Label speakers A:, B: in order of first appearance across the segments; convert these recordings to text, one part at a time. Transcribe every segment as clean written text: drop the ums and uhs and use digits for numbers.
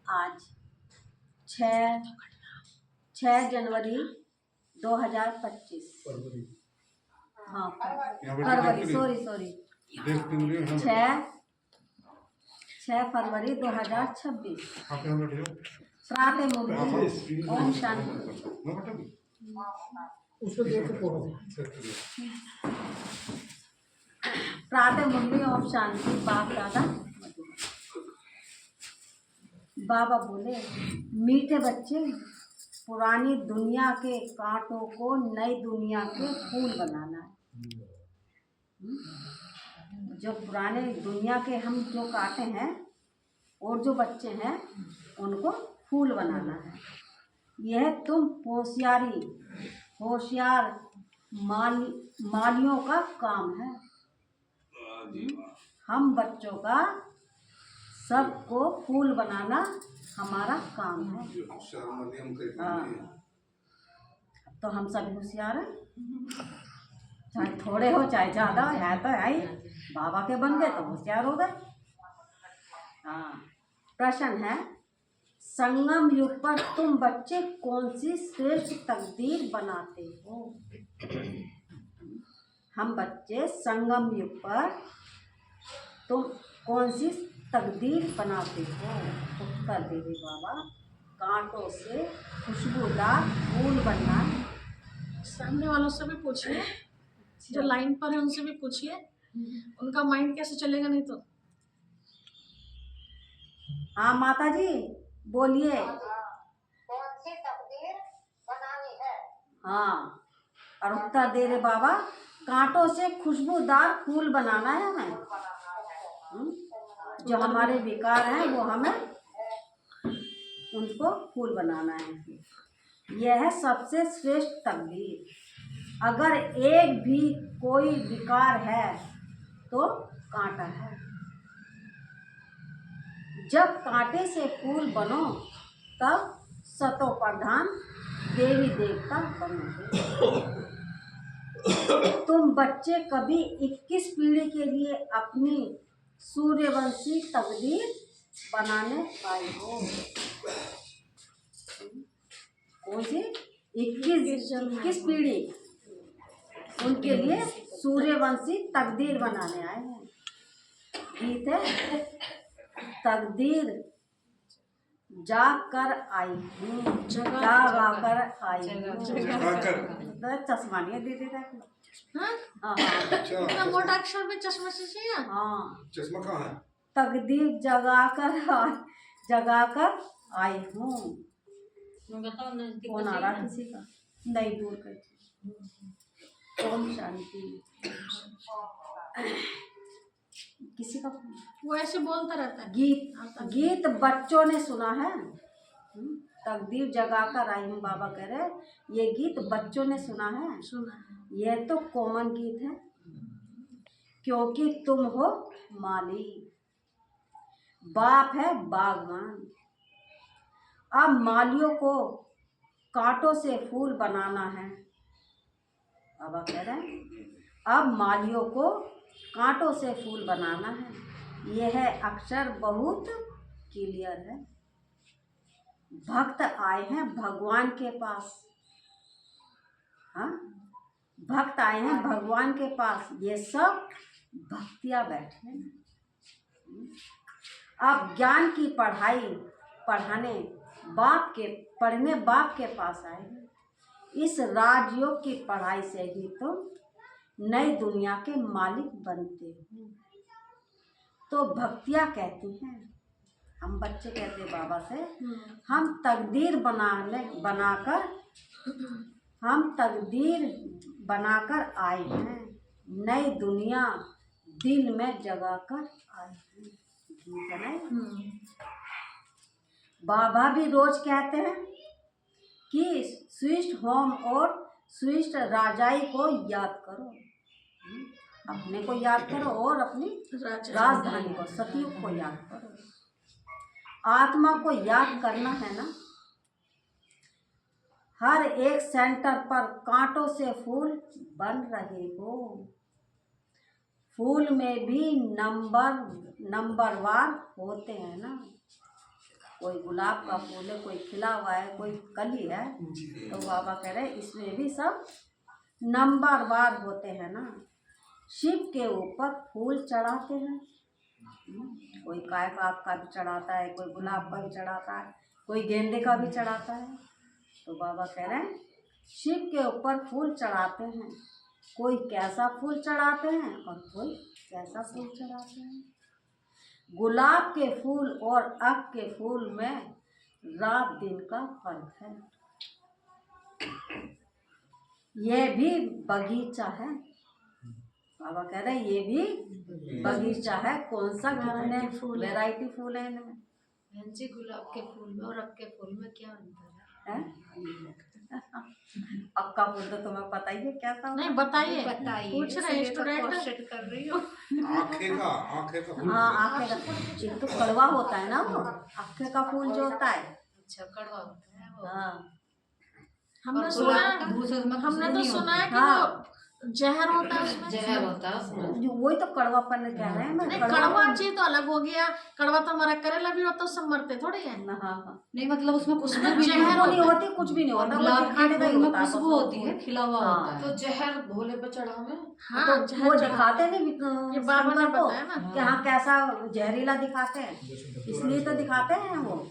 A: आज 6 जनवरी 2025। हाँ फरवरी, सॉरी 6 फरवरी 2026। प्रातः मुरली ओम शांति। प्रातः मुरली ओम शांति। बाप दादा बाबा बोले, मीठे बच्चे, पुरानी दुनिया के कांटों को नई दुनिया के फूल बनाना है। जो पुराने दुनिया के हम जो कांटे हैं और जो बच्चे हैं उनको फूल बनाना है। यह तुम होशियार मालियों का काम है। हम बच्चों का सबको फूल बनाना हमारा काम है। तो हम सब होशियार हैं, चाहे थोड़े हो चाहे ज़्यादा है तो है ही। बाबा के बन गए तो होशियार हो गए। हाँ, प्रश्न है, संगम युग पर तुम बच्चे कौन सी श्रेष्ठ तकदीर बनाते हो? हम बच्चे संगम युग पर तुम कौन सी तकदीर बनाते हो? उत्तर दे दे बाबा, कांटों से खुशबूदार फूल बनना।
B: सामने वालों से भी पूछिए, जो लाइन पर है उनसे भी पूछिए, उनका माइंड कैसे चलेगा नहीं तो।
A: हाँ माता जी बोलिए।
C: कौन सी तकदीर बनानी है?
A: हाँ, और उत्तर दे रहे बाबा, कांटों से खुशबूदार फूल बनाना है हमें। जो हमारे विकार हैं वो हमें उनको फूल बनाना है। यह है सबसे श्रेष्ठ तकदीर। अगर एक भी कोई विकार है तो कांटा है। जब कांटे से फूल बनो तब सतो प्रधान देवी देवता बनोगे। तुम बच्चे कभी 21 पीढ़ी के लिए अपनी सूर्यवंशी तकदीर बनाने पाए हो? कौन सी 21 पीढ़ी उनके लिए सूर्यवंशी तकदीर बनाने आए हैं। गीत है, तकदीर जाग कर आई हूँ, जगा कर आई हूँ। चश्मा नहीं दे देता।
B: इतना मोटा अक्षर में चश्मा से चाहिए।
A: हाँ,
D: चश्मा कहाँ है?
A: तकदीर जगा कर आई हूँ। कौन आ रहा किसी का? नहीं, दूर कर। ओम शांति। किसी का
B: वो ऐसे बोलता रहता है।
A: गीत बच्चों ने सुना है। तकदीर जगाकर आई हूँ बाबा कह रहे, ये गीत बच्चों ने सुना है। यह तो कॉमन गीत है, क्योंकि तुम हो माली, बाप है बागवान। अब मालियों को कांटों से फूल बनाना है। बाबा कह रहे हैं, अब मालियों को कांटों से फूल बनाना है। यह अक्षर बहुत क्लियर है। भक्त आए हैं भगवान के पास। हाँ, भक्त आए हैं भगवान के पास। ये सब भक्तियाँ बैठे हैं। अब ज्ञान की पढ़ने बाप के पास आए हैं। इस राजयोग की पढ़ाई से ही तुम नई दुनिया के मालिक बनते हो। तो भक्तियाँ कहती हैं, हम बच्चे कहते हैं बाबा से, हम तकदीर बनाकर आए हैं। नई दुनिया दिल में जगा कर आए हैं। बाबा भी रोज कहते हैं कि स्विष्ट होम और स्विष्ट राजाई को याद करो। अपने को याद करो और अपनी राजधानी को, सतयुग को याद करो। आत्मा को याद करना है ना। हर एक सेंटर पर कांटों से फूल बन रहे हो। फूल में भी नंबरवार होते हैं ना। कोई गुलाब का फूल है, कोई खिला हुआ है, कोई कली है, तो बाबा कह रहे इसमें भी सब नंबरवार होते हैं ना। शिव के ऊपर फूल चढ़ाते हैं, कोई काय का भी चढ़ाता है, कोई गुलाब का भी चढ़ाता है, कोई गेंदे का भी चढ़ाता है। तो बाबा कह रहे हैं शिव के ऊपर फूल चढ़ाते हैं, कोई कैसा फूल चढ़ाते हैं और कोई कैसा फूल चढ़ाते हैं। गुलाब के फूल और अक के फूल में रात दिन का फर्क है। यह भी बगीचा है, बाबा कह रहे हैं ये भी बगीचा है। कौन सा कितने वैरायटी फूल है इनमें।
D: बहन जी, गुलाब के फूल में और अक के फूल में क्या अंतर है?
A: अक्का फूल तो तुम्हें पता ही है कैसा होता है।
B: नहीं बताइए,
D: बताइए,
B: पूछ रहे हैं स्टूडेंट।
D: क्वेश्चन कर रही हूँ।
E: आँखें का फूल।
A: हाँ आँखें का, एक तो कड़वा होता है ना वो आँखें का फूल जो होता है।
D: अच्छा, कड़वा होता है वो।
A: हाँ
B: हमने
D: और
B: सुना,
D: गुलाब का दूसरे में
B: हमने तो सुना है कि
A: हाँ।
B: वो जहर होता है उसमें।
D: जहर होता है उसमें।
A: जो वही तो कड़वापन कह रहे हैं। मैं
B: नहीं, कड़वा चीज तो अलग हो गया। कड़वा तो हमारा करेला भी होता है, उससे मरते थोड़ी है।
A: हाँ हाँ
D: नहीं मतलब उसमें खुशबू
B: उसमें
D: भी
B: जहर
D: नहीं
A: नहीं
D: होता।
A: होती, कुछ भी नहीं होता, वो
D: गुलाब
A: दिखाने
D: के
A: का ही
D: फूल में
A: होता है,
D: खुशबू
A: बस
D: होती है, खिला हुआ
A: हाँ।
D: होता है।
F: तो जहर भोले पे चढ़ा में।
B: हाँ,
A: तो
B: जहर
A: वो
B: चढ़ा।
A: दिखाते नहीं
B: ये बाबा ने
A: शंकर को
B: बताया ना।
A: कि हाँ कैसा जहरीला दिखाते हैं, इसलिए तो दिखाते हैं वो।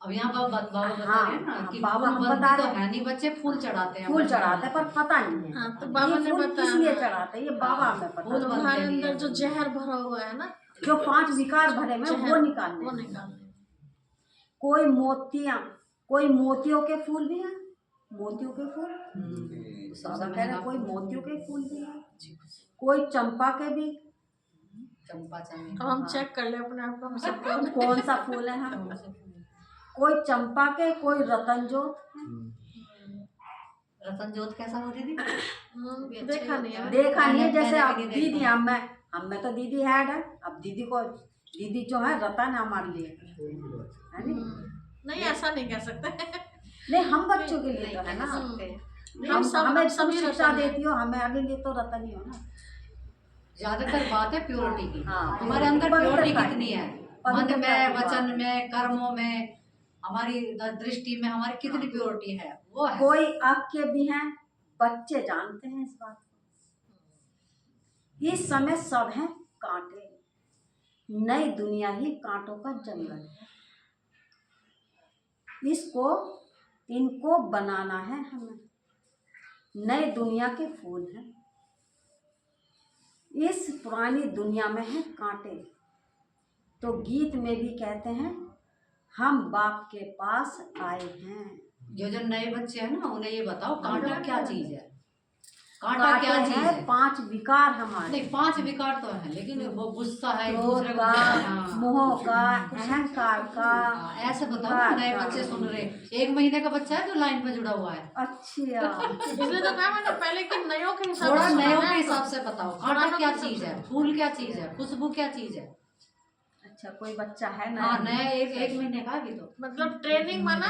D: अब यहाँ बाबा बता रहे हैं ना कि
A: बाबा
D: फूल
A: हम
D: बनते
A: बता
D: तो
A: रहे हैं।
D: है नहीं, बच्चे फूल चढ़ाते हैं।
A: फूल चढ़ाते हैं पर पता नहीं है।
B: हाँ, तो बाबा
A: ये
B: ने
A: फूल
B: बताया
A: किस लिए
B: ना।
A: चढ़ाते हैं ये बाबा हमें पता
D: फूल
A: है।
D: बनते
B: तुम्हारे
D: नहीं है।
B: अंदर जो जहर भरा हुआ है ना,
A: जो 5 विकार भरे में वो
B: जहर,
A: निकालने
B: वो
A: हैं।
B: निकालने।
A: कोई मोतियां, कोई मोतियों के फूल भी हैं, मोतियों के फूल बाबा कह रहे हैं कोई मोतियों के फूल भी हैं, कोई चंपा के भी।
D: चंपा चमेली।
B: अब हम चेक कर ले अपने आप को, हम सबको।
A: कौन सा फूल है हम, कोई चंपा के, कोई रतन जोत।
D: रतन जोत कैसा होती थी?
B: देखा नहीं है।
A: देखा नहीं है, जैसे
D: मैंने
A: अब
D: भी नहीं
A: दीदी
D: देखा।
A: हम में तो दीदी हेड है, अब दीदी को दीदी जो है रतन है हमारे लिए, है नहीं।
B: नहीं, ऐसा नहीं कह सकते।
A: नहीं हम बच्चों के लिए तो है ना,
B: हम सब
A: हमें
B: सभी
A: तुम शिक्षा
B: रतन हैं।
A: देती हो, हमें आगे लिए तो रतन ही हो ना।
D: ज्यादातर बात है प्योरिटी की।
A: हाँ,
D: हमारे अंदर
A: पवित्रता
D: प्योरिटी
A: की।
D: कितनी है, मन
A: पवित्रता की
D: में,
A: बात
D: वचन
A: है।
D: में, कर्मों में, हमारी दृष्टि में हमारी कितनी प्योरिटी है वो है।
A: कोई अक के भी हैं, बच्चे जानते हैं इस बात को। इस समय सब हैं कांटे, नई दुनिया ही कांटों का जंगल है। इनको बनाना है हमें, नई दुनिया के फूल हैं। इस पुरानी दुनिया में है कांटे, तो गीत में भी कहते हैं हम बाप के पास आए हैं।
D: जो नए बच्चे हैं ना उन्हें ये बताओ कांटा क्या चीज है, कांटा
A: कांटे
D: क्या चीज
A: हैं
D: है।
A: 5 विकार हमारे,
D: नहीं 5 विकार तो है, लेकिन वो गुस्सा है, एक
A: क्रोध
D: दूसरे को
A: का,
D: हाँ।
A: मोह का, अहंकार का।
D: हाँ, ऐसे बताओ ना, नए बच्चे सुन रहे। 1 महीने का बच्चा है जो लाइन पे जुड़ा हुआ है।
A: अच्छा
B: इसलिए तो कहा मैंने पहले कि नयों के हिसाब
D: थोड़ा
B: से
D: नयों
B: सुना
D: के
B: है।
D: हिसाब से बताओ कांटा क्या चीज है, फूल क्या चीज है, खुशबू क्या चीज है।
A: अच्छा कोई बच्चा है ना,
D: हाँ नया 1 महीने का भी तो
B: मतलब ट्रेनिंग माना।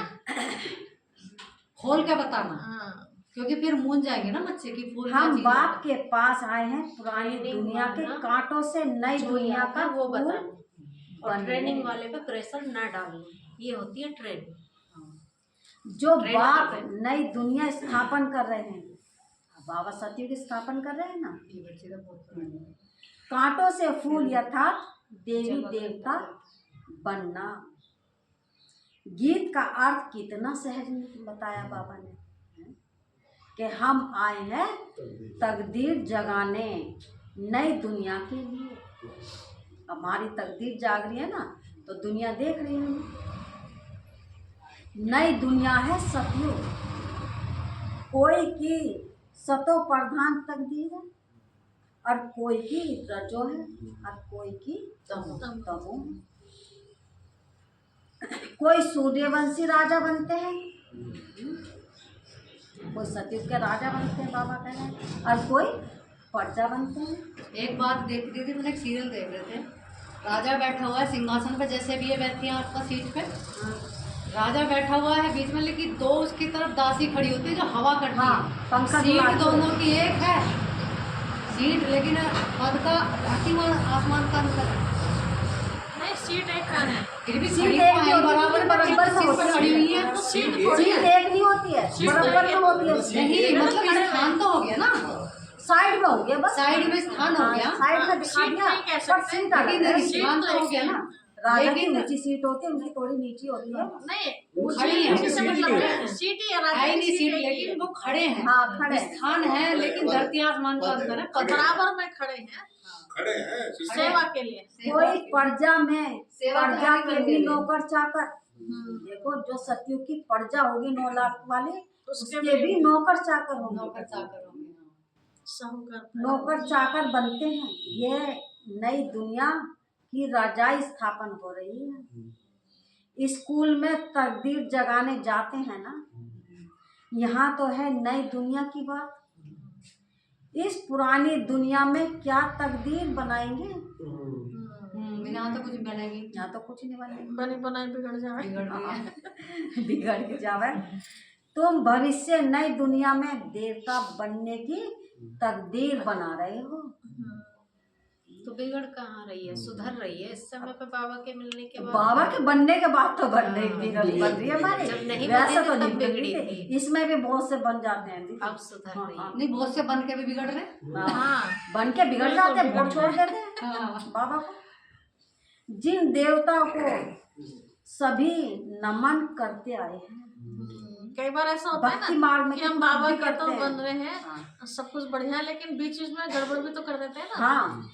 D: खोल के बताना,
B: हाँ,
D: क्योंकि फिर मूंझ जाएंगे ना बच्चे की फूल क्या
A: हम
D: चीज
A: बाप
D: है।
A: के पास आए हैं पुरानी दुनिया के कांटों से नई दुनिया का
F: वो
A: फूल
F: बताना और ट्रेनिंग वाले पे प्रेशर ना डालना, ये होती है ट्रेनिंग।
A: जो बाप नई दुनिया स्थापन कर रहे हैं, बाबा सतयुग स्थापन कर रहे हैं ना।
D: ये बच्चे तो बहुत पुराने हैं।
A: कांटों से फूल यथार्थ देवी देवता बनना। गीत का अर्थ कितना सहज बताया बाबा ने कि हम आए हैं तकदीर जगाने नई दुनिया के लिए। हमारी तकदीर जाग रही है ना, तो दुनिया देख रही है। नई दुनिया है सतयुग, कोई की सतो प्रधान तकदीर है और कोई की रजो है और कोई की तमो है। कोई सूर्यवंशी राजा बनते हैं, कोई सतयुग के राजा बनते हैं बाबा कह रहे हैं, और कोई प्रजा बनते हैं।
D: एक बात देखती थी, मैंने एक सीरियल देख रहे थे। राजा बैठा हुआ है सिंहासन पे, जैसे भी ये बैठती हैं आपका सीट पे। राजा बैठा हुआ है बीच में, लेकिन 2 उसकी तरफ दासी खड़ी होती है जो हवा करती
A: हाँ,
D: है।
A: पंखा
D: सीट
A: डुलाती है।
D: दोनों की एक है सीट, लेकिन पद का धरती व आसमान का अंतर है।
B: नहीं सीट एक का है।
D: फिर भी
A: सीट
D: खड़ी
A: एक
D: तो
A: ही
D: है,
A: होती है,
D: बराबर बराबर
A: सीट
D: सीट पर खड़ी हुई है।
B: तो सीट थोड़ी
A: सीट
B: है,
A: एक नहीं होती है, बराबर में होती है।
D: नहीं मतलब स्थान तो हो गया ना,
A: साइड में हो गया बस,
D: साइड में स्थान हो गया,
A: साइड में दिखा
B: सीट
A: दिया,
B: नहीं कह
A: पर
B: सकते,
A: सीट अलग
D: लेकिन
A: है।
D: स्थान तो हो गया ना।
A: राजा की
D: लेकिन
A: ऊंची सीट होती है, उनकी थोड़ी नीची होती है।
B: नहीं
D: खड़ी है,
B: ऊंची से मतलब है, सीट ही है, राजा
D: है
B: की
D: नहीं सीट,
B: एक ही है।
D: लेकिन वो खड़े हैं।
A: हाँ, खड़े हैं।
D: स्थान है लेकिन धरती आसमान का अंतर है, पता
B: बराबर में खड़े हैं
E: खड़े हैं
B: सेवा के लिए।
A: कोई प्रजा में,
D: सेवा
A: प्रजा
D: करने
A: के
D: के
A: भी
D: लिए।
A: नौकर चाकर, देखो जो सतयुग की प्रजा होगी 9 लाख वाली,
B: उसके
A: उसके भी नौकर चाकर होंगे,
D: नौकर चाकर हो गए।
B: साहूकार
A: नौकर चाकर बनते हैं। ये नई दुनिया की राजाई स्थापन हो रही है। स्कूल में तकदीर जगाने जाते हैं ना, यहाँ तो है नई दुनिया की बात। इस पुरानी दुनिया में क्या तकदीर बनाएंगे?
D: यहाँ तो कुछ बनेगी,
A: यहाँ तो कुछ नहीं बनेगा,
B: बनी बनाई बिगड़ जाए।
D: बिगड़ गई है।
A: बिगड़ के जावे। तुम भविष्य नई दुनिया में देवता बनने की तकदीर बना रहे हो।
F: तो बिगड़ कहाँ रही है, सुधर रही है इस समय पे बाबा के मिलने के बाद।
A: बाबा के बनने के बाद तो बन रही है हमारी,
F: जब नहीं
A: वैसे
F: बनी
A: तो
F: थी,
A: नहीं
F: तब
A: बिगड़ी
F: बिगड़ी
A: थी।
F: थी।
A: इसमें भी बहुत से बन जाते हैं दीदी।
F: अब सुधर रही है।
D: नहीं बहुत से बन के भी बिगड़ रहे।
B: हाँ
A: बन के बिगड़ जाते हैं, वोट छोड़ देते हैं
D: हाँ।
A: बाबा को। जिन देवताओं को सभी नमन करते आए हैं,
B: कई बार ऐसा होता है
A: भक्ति
B: ना
A: मार्ग में
B: कि हम
A: कितनी
B: बाबा
A: भी
B: के
A: करते
B: तो
A: हैं।
B: बन रहे हैं, सब कुछ बढ़िया है, लेकिन बीच में गड़बड़ भी तो कर देते हैं ना।
A: हाँ,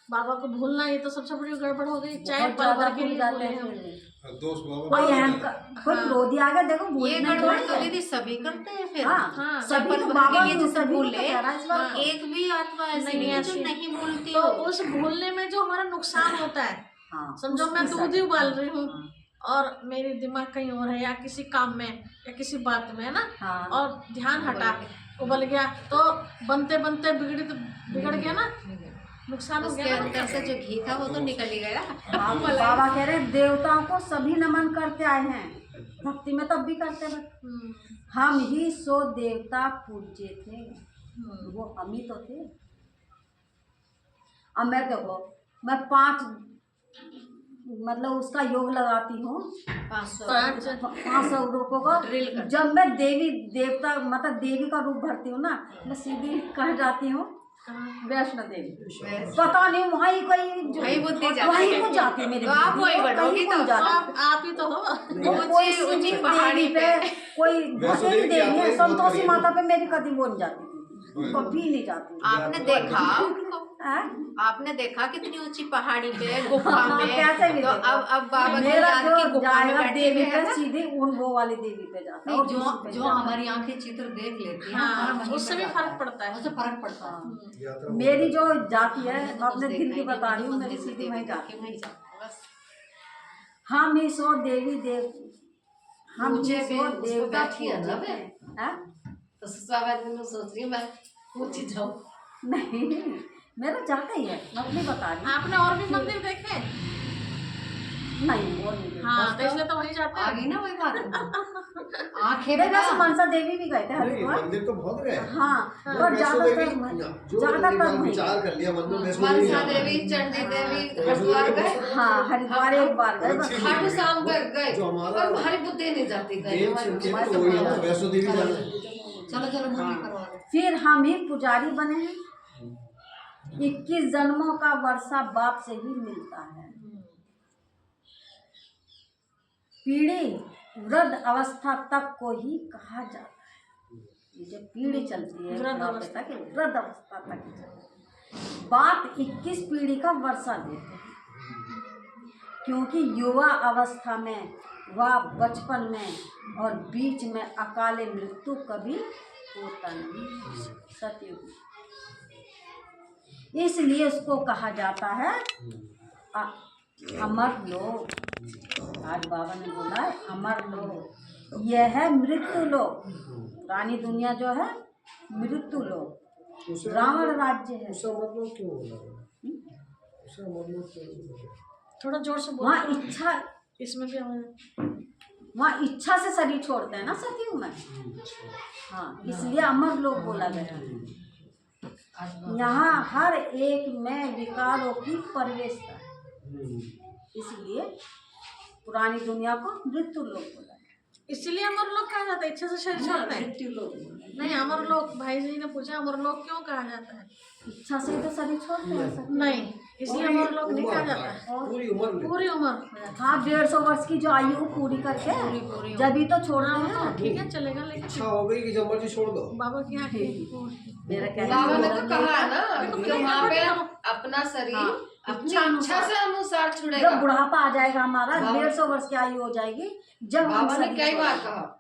B: बाबा को भूलना ये तो सबसे बड़ी गड़बड़ हो गई। चाहे
A: बहुत
B: पल
A: ज्यादा
B: भर के
A: भूल
B: लिए
A: जाते
B: भूले
A: हैं
B: हम।
A: फिर।
E: दोस्त बाबा
A: कोई कोई क्रोधी आ गया, देखो
F: ये
A: भूलना
F: गड़बड़
A: थोड़ी
F: तो
A: है।
F: दीदी सभी करते हैं फिर।
A: हाँ,
B: हाँ,
A: सभी
F: पल
A: तो
F: भर
A: बाबा
F: के लिए जैसे
A: सभी को
F: भूले,
A: तो कह रहा है इस बात को।
F: एक भी आत्मा ऐसी
B: नहीं
F: नहीं है जो
B: ऐसी।
F: नहीं भूलती
B: तो
F: हो।
B: उस भूलने में जो हमारा नुकसान होता है,
A: हाँ,
B: समझो मैं
A: उसकी
B: दूध ही
A: सजा।
B: उबाल रही हूँ और मेरी दिमाग कहीं और है, या किसी काम में या किसी बात में है ना,
A: हाँ।
B: और ध्यान हटा, उबल गया, तो बनते बनते बिगड़ गया ना, नुकसान हो
F: उसके
B: गया ना।
F: अंदर से जो घी था वो तो निकल ही गया।
A: बाबा कह रहे हैं देवताओं को सभी नमन करते आए हैं, भक्ति में तब भी करते हैं। हम ही सो देवता पूज्य थे, वो हम ही तो थे। अब मैं देखो, मैं 5 मतलब उसका योग लगाती हूँ, 500 रूपों का। जब मैं देवी देवता मतलब देवी का रूप भरती हूँ ना, मैं सीधी कह जाती हूँ वैष्णो देवी। पता नहीं वहाँ ही
F: वही बुद्धि जाती
A: वहीं
F: है।
A: को जाती है मेरी
F: तो आप
A: बुद्धि,
F: वही
A: वो
F: बढ़ोगी
A: कहीं को
F: तो।
A: जाती है।
B: आप ही तो हो।
A: वो कोई
F: ऊंची ऊंची
A: शिव
F: पहाड़ी
A: देवी
F: पे।
A: कोई
E: वैष्णो
A: देवी
E: देवी की यात्रा
A: है,
E: ही बहुत
A: संतोषी
E: करी है।
A: माता पे मेरी कभी वो नहीं जाती थी, कभी नहीं जाती थी।
F: आपने देखा उनको?
A: हैं?
F: आपने देखा कितनी ऊंची पहाड़ी पे गुफा
A: हाँ,
F: में?
A: कैसे भी
F: तो
A: देखा।
F: अब बाबा की
A: मेरा
F: याद
A: जो
F: की गुफा में
A: जाएगा
F: बैठे
A: देवी
F: हुए हैं
A: पे
F: ना।
A: सीधे उन वो वाली देवी पे जाता है,
D: नहीं
A: और
D: जो
A: किसी पे
D: जो
A: जाता है।
D: हमारी आंखें चित्र देख लेती हैं,
B: हाँ,
D: हमारा वहीं
B: उससे
D: पर
B: भी
D: जाता
B: फर्क
D: है।
B: पड़ता है।
D: उससे फर्क पड़ता है।
A: मेरी जो जाती है,
F: तो
A: अपने
F: बस
A: दिल की
F: देखना ही
A: बता रही हूँ,
F: नहीं,
A: मेरी
F: मंदिर
A: सीधी
F: में
A: वहीं
F: देवी
A: जाती
F: के वहीं
A: है।
F: जाते हैं, बस।
A: हम ही सो देवी देव, हम ही
D: पूछे
A: सो
D: भी, उसको
A: देवता
D: बैठी है ना
A: पूज्य
D: मैं।
A: हैं। हैं?
D: तो ससुराल में सोच रही हूँ मैं पूछ ही जाऊँ।
A: नहीं, मेरा जाता ही है, मैं अपनी बता रही हूँ।
B: आपने और भी मंदिर देखे?
A: नहीं, वो नहीं देखा।
B: हाँ, तो इसलिए तो वहीं जाते
D: आ
B: हैं।
D: गई ना वही बात। आंखें
A: नहीं, वैसे
D: बता
A: मनसा देवी भी गए थे
E: नहीं,
A: हरिद्वार।
E: मंदिर तो बहुत गए।
A: हाँ, और ज्यादातर वहीं।
E: विचार कर लिया मंदिर वैष्णो
D: मनसा
E: देवी
D: देवी, चंडी देवी,
E: वैष्णो
D: हरिद्वार
E: देवी
D: गए।
E: बहुत-
A: हाँ, हरिद्वार एक बार गए बस।
D: खाटू शाम गए,
E: जो हमारा
D: पर हमारी बुद्धि नहीं जाती गए।
E: मेन संकेत तो वही है ना, वैष्णो देवी जाना है।
D: चलो चलो मूवी करवा दो।
A: फिर हम ही पुजारी बने हैं। 21 जन्मों का वर्षा बाप से ही मिलता है। पीढ़ी वृद्ध अवस्था तक को ही कहा जाता है। ये जो पीढ़ी चलती है
B: वृद्ध
A: बुढ़ापे
B: अवस्था।
A: तक, ये वृद्ध अवस्था तक ही चलती है। बाप 21 पीढ़ी का वर्षा देते हैं, क्योंकि युवा अवस्था में व बचपन में और बीच में अकाले मृत्यु कभी होता नहीं, सतयुग। इसलिए उसको कहा जाता है अमर लोक। आज बाबा ने बोला है अमर लोक, यह है मृत्यु लोक। पुरानी दुनिया जो है मृत्यु लोक, रावण राज्य है।
B: थोड़ा जोर से बोलो।
A: वहाँ इच्छा,
B: इसमें भी आवाज।
A: वहाँ इच्छा से शरीर छोड़ते हैं ना सतयुग में। हाँ, इसलिए अमर लोक बोला गया है। यहाँ हर एक में विकारों की प्रवेशता है। इसलिए पुरानी दुनिया को मृत्यु लोक बोला है।
B: इसीलिए अमर लोग कहा जाता है, इच्छा से शरीर छोड़ते हैं।
A: मृत्यु लोक बोला है।
B: नहीं, अमर लोग, भाई जी ने पूछा अमर लोग क्यों कहा जाता है?
A: इच्छा से ही तो शरीर छोड़ते हैं सब।
B: नहीं, इसलिए अमर लोग नहीं कहा जाता है।
E: पूरी उम्र में।
B: पूरी उम्र।
A: हाँ, 150 वर्ष की जो आयु पूरी करके जब ही तो छोड़ना
B: हाँ,
A: है।
B: ठीक है, चलेगा, लेकिन
E: इच्छा हो गई कि जब मर्जी छोड़ दो।
B: बाबा की आंखें
A: मेरा
G: बाबा ने तो
A: कहना
G: कहा है ना
B: बिल्कुल,
G: कि वहाँ पे
B: बिल्कुल।
G: अपना शरीर
A: हाँ,
G: अपनी
A: इच्छा
G: इच्छा से अनुसार
A: जब
G: छुड़ेगा।
A: बुढ़ापा आ जाएगा हमारा,
G: बाबा-
A: 150 वर्ष की आयु हो जाएगी, जब हम
G: बाबा ने
A: शरीर
G: कई बार
A: छोड़ेंगे।
G: कहा।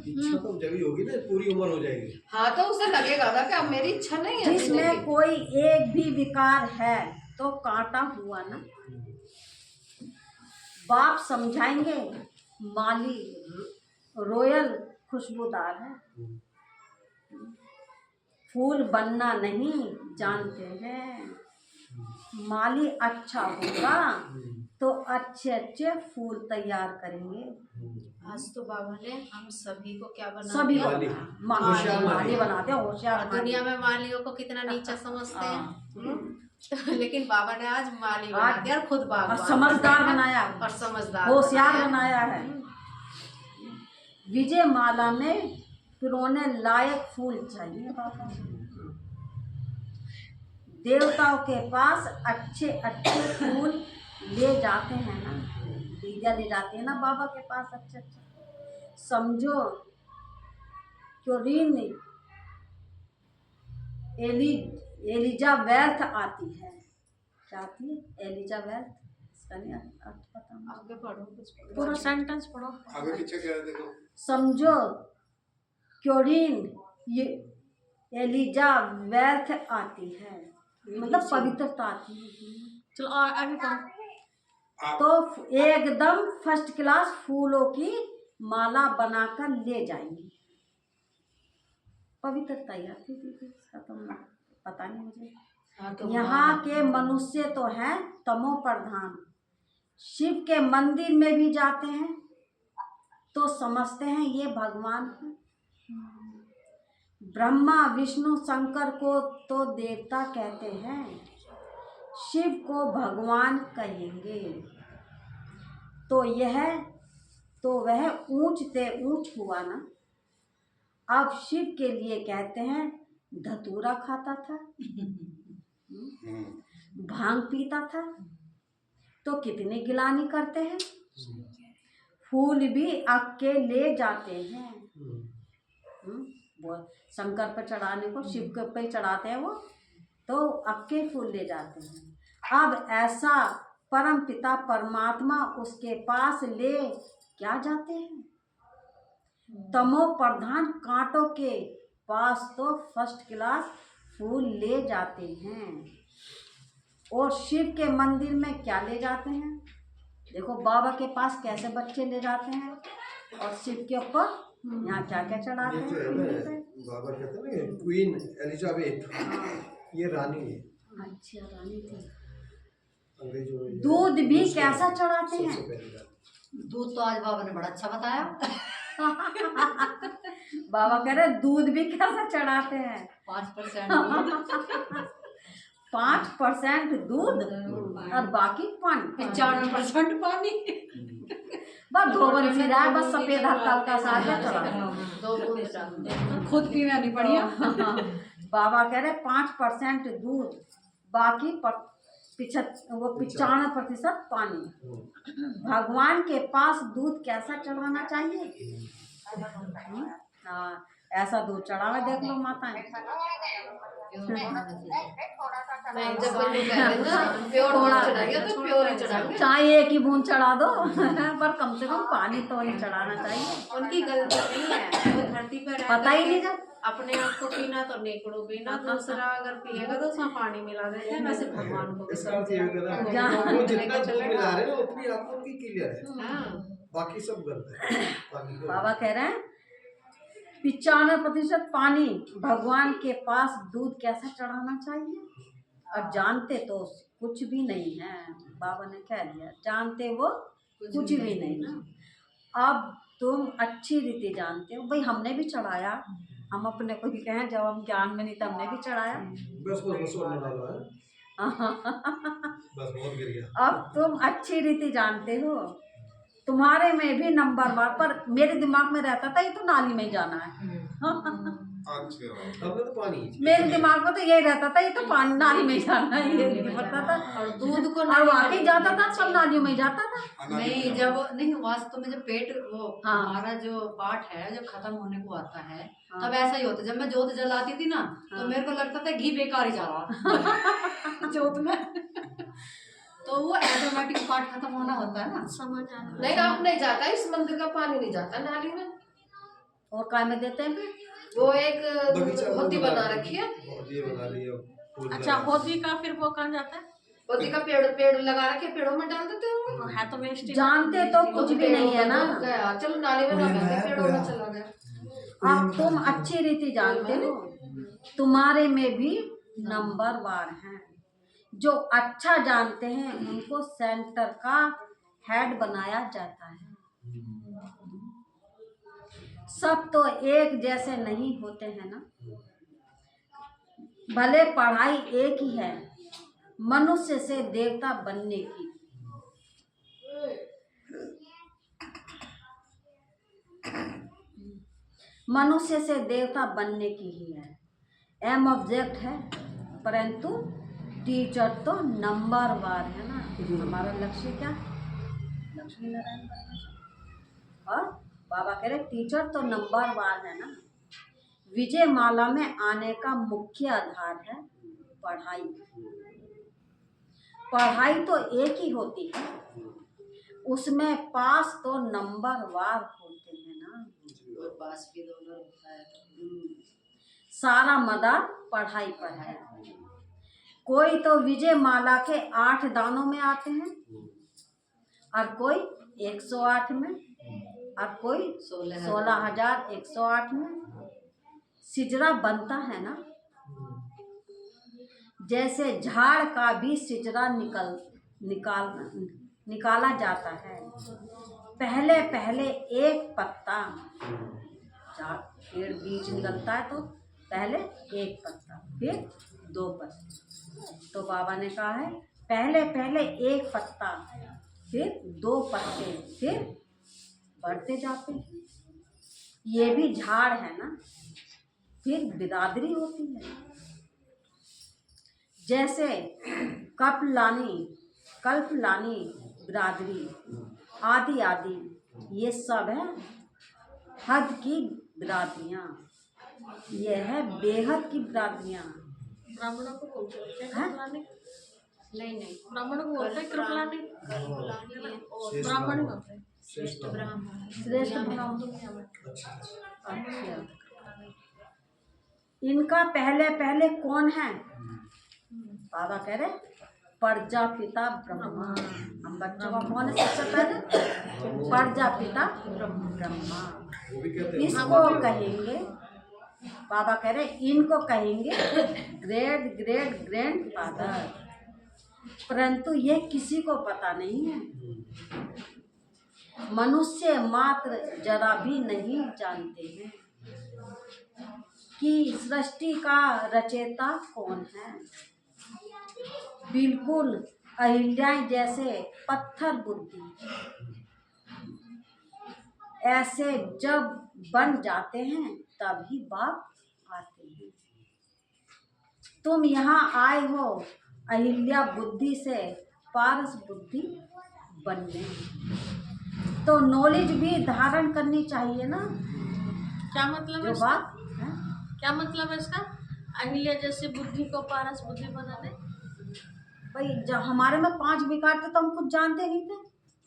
E: इच्छा तो जब ही होगी ना, पूरी उम्र हो जाएगी।
G: हाँ, तो उसे लगेगा ना कि अब मेरी इच्छा नहीं है जीने
A: जिसमें
G: की।
A: कोई एक भी विकार है तो कांटा हुआ ना। बाप समझाएंगे, माली रोयल खुशबूदार है, फूल बनना नहीं जानते हैं। माली अच्छा होगा तो अच्छे अच्छे फूल तैयार करेंगे।
F: आज तो बाबा ने हम सभी को क्या बना
A: सभी
F: दिया?
E: माली।
A: माली माली बनाते हैं, होशियार
F: और दुनिया में मालियों को कितना नीचा समझते हैं।
A: हाँ।
F: लेकिन बाबा ने आज माली बना
A: आज-
F: दिया और खुद
A: और
F: बागवान
A: समझदार बनाया,
F: और समझदार
A: होशियार बनाया है। विजय माला में पिरोने लायक फूल चाहिए बाबा। देवताओं के पास अच्छे अच्छे फूल ले जाते हैं ना, दीदिया ले जाती है ना बाबा के पास अच्छे अच्छे। समझो क्योरीन एलिजाबेथ आती है। क्या आती है? एलिजाबेथ, इसका नहीं अर्थ पता मुझे।
F: आगे बढ़ो, कुछ पढ़ो।
B: पूरा सेंटेंस पढ़ो।
E: आगे पीछे क्या है देखो।
A: समझो क्योरीन ये एलिजाबेथ आती है, मतलब पवित्रता आती है।
B: चलो आगे पढ़ो।
A: तो एकदम फर्स्ट क्लास फूलों की माला बनाकर ले जाएंगे। पवित्रता ही आती थी, इसका तो पता नहीं मुझे।
G: हाँ, तो
A: यहाँ के मनुष्य तो हैं तमो प्रधान, शिव के मंदिर में भी जाते हैं तो समझते हैं ये भगवान है। ब्रह्मा विष्णु शंकर को तो देवता कहते हैं, शिव को भगवान कहेंगे। तो वह ऊंच ते ऊंच हुआ ना। अब शिव के लिए कहते हैं धतूरा खाता था, भांग पीता था, तो कितनी गिलानी करते हैं। फूल भी अक्के ले जाते हैं। वो शंकर पर चढ़ाने को, शिव के ऊपर चढ़ाते हैं वो, तो अक्के फूल ले जाते हैं। अब ऐसा परम पिता परमात्मा उसके पास ले क्या जाते हैं। तमो प्रधान कांटों के पास तो फर्स्ट क्लास फूल ले जाते हैं। और शिव के मंदिर में क्या ले जाते हैं? देखो बाबा के पास कैसे बच्चे ले जाते हैं, और शिव के ऊपर यहाँ क्या क्या चढ़ाते
E: ये जो है ना,
A: हैं।
E: बाबा कहते हैं ना क्वीन एलिजाबेथ, ये रानी है
A: अच्छा, रानी थी।
E: अंग्रेजों में।
A: दूध भी कैसा चढ़ाते
E: सबसे
A: हैं?
E: पहली बात
D: दूध तो आज बाबा ने बड़ा अच्छा बताया।
A: बाबा कह रहे दूध भी कैसा चढ़ाते हैं?
D: 5%
A: 5% दूध और बाकी पानी।
D: 95% पानी।
A: बस धोबन सी रहा है, बस सफेद हल्का हल्का सा है, चला।
F: 2 बूंद डाल।
D: खुद पीना नहीं बढ़िया।
A: बाबा कह रहे 5% दूध, बाकी 95% पानी। भगवान के पास दूध कैसा चढ़ाना चाहिए? हाँ, ऐसा दूध चढ़ावा देख लो माताएं।
G: नहीं, जब वो कहते हैं ना प्योर दूध चढ़ाएंगे तो प्योर ही चढ़ाएंगे।
A: चाहे एक ही बूंद चढ़ा दो पर कम से कम पानी तो नहीं चढ़ाना चाहिए।
F: उनकी गलती नहीं है, वो धरती पर
A: पता ही नहीं जब
F: अपने आप को पीना तो नेकड़ो पीना, दूसरा अगर पिएगा तो उसमें पानी मिला देते हैं। वैसे भगवान को भी
E: इसका अर्थ ये होता है
A: जहाँ-
E: ना, वो जितना दूध मिला रहे हैं वो अपनी आत्मा की क्लियर है,
F: हाँ,
E: बाकी सब गलत है। बाकी को-
A: बाबा कह रहे हैं 95% पानी। भगवान के पास दूध कैसा चढ़ाना चाहिए? और जानते तो कुछ भी नहीं है। बाबा ने कह दिया जानते वो कुछ भी नहीं ना। अब तुम अच्छी रीति जानते हो। भाई हमने भी चढ़ाया, हम अपने को भी कहें, जब हम ज्ञान में नहीं तब हमने भी चढ़ाया।
E: बस और डालो है। बस बहुत गिर गया।
A: अब तुम अच्छी रीति जानते हो, तुम्हारे में भी नंबर बार, पर मेरे दिमाग में रहता था ये तो नाली में ही जाना है।
E: अच्छा, हमने तो पानी
A: मेरे दिमाग में तो यही रहता था ये तो पानी नाली में ही जाना है, ये नहीं पता था।
D: और दूध को
A: और वाकई जाता था, सब नालियों में ही जाता था।
D: नहीं, जब नहीं वास्तव में जब पेट वो
A: हाँ।
D: हमारा जो पार्ट है जब खत्म होने को आता है
A: हाँ।
D: तब ऐसा ही होता है। जब मैं जोत जलाती थी ना तो मेरे को लगता था घी बेकार ही जा रहा जोत में तो वो ऑटोमेटिक पार्ट खत्म होना होता है ना।
B: समझ आना।
G: नहीं अब नहीं जाता, इस मंदिर का पानी नहीं जाता नाली में।
A: और काय में देते हैं फिर?
G: वो एक
E: बगीचा
G: होती बना रखी है,
E: और ये बना रही है फूल
B: अच्छा, होदी का फिर वो कहाँ जाता है?
G: होती का पेड़ पेड़ लगा रखे, पेड़ों में डाल देते होंगे।
B: तो है तो वेस्ट ही।
A: जानते तो कुछ भी नहीं है ना।
G: गया चलो नाली में ना बहते, पेड़ों में चला गया।
A: अब तुम अच्छी रीति जानते हो, तुम्हारे में भी नंबर वार हैं। जो अच्छा जानते हैं उनको सेंटर का हेड बनाया जाता है। सब तो एक जैसे नहीं होते हैं ना। भले पढ़ाई एक ही है मनुष्य से देवता बनने की, मनुष्य से देवता बनने की ही है। एम ऑब्जेक्ट है, परंतु टीचर तो नंबर वार है ना। हमारा लक्ष्य क्या? लक्ष्मी नारायण बनना। और बाबा कह रहे टीचर तो नंबर वार है ना। विजय माला में आने का मुख्य आधार है पढ़ाई। पढ़ाई तो एक ही होती है, उसमें पास तो नंबर वार होते हैं ना।
D: और पास भी दोनों होता है।
A: सारा मदार पढ़ाई पर है। कोई तो विजय माला के 8 दानों में आते हैं, और कोई 108 में, और कोई 16,108 में। सिजरा बनता है ना, जैसे झाड़ का भी सिजरा निकाला जाता है। पहले पहले एक पत्ता, पेड़ बीज निकलता है तो पहले एक पत्ता, फिर 2 पत्ते। तो बाबा ने कहा है पहले पहले एक पत्ता, फिर 2 पत्ते, फिर बढ़ते जाते हैं। ये भी झाड़ है ना, फिर बिरादरी होती है। जैसे कल्पलानी बिरादरी आदि आदि, ये सब है हद की बिरादरियाँ, ये है बेहद की बिरादरियाँ।
B: ब्राह्मणों को बोलते हैं क्या?
A: हैं?
B: कृपलानी?
F: नहीं
B: ब्राह्मणों को बोलते हैं कृपलानी। और ब्राह्मण ही होते हैं।
F: श्रेष्ठ ब्राह्मण।
A: श्रेष्ठ ब्राह्मण।
B: दुनिया में।
A: अच्छा, इनका पहले पहले कौन है? बाबा कह रहे प्रजापिता ब्रह्मा। हम बच्चों का कौन है सबसे पहले? प्रजापिता ब्रह्मा।
E: वो भी कहते हैं
A: इसको कहेंगे, बाबा कह रहे इनको कहेंगे ग्रेट ग्रेट ग्रैंड फादर। परंतु ये किसी को पता नहीं है। मनुष्य मात्र जरा भी नहीं जानते हैं कि सृष्टि का रचयिता कौन है। बिल्कुल अहिल्या जैसे पत्थर बुद्धि ऐसे जब बन जाते हैं तभी बाप आते हैं। तुम यहाँ आए हो अहिल्या बुद्धि से पारस बुद्धि बनने, तो नॉलेज भी धारण करनी चाहिए ना।
B: क्या मतलब है
A: जो
B: इसका?
A: बात है
B: क्या मतलब है इसका? अहिल्या जैसे बुद्धि को पारस बुद्धि बनाने?
A: भाई, जब हमारे में 5 विकार थे तो हम कुछ जानते नहीं थे।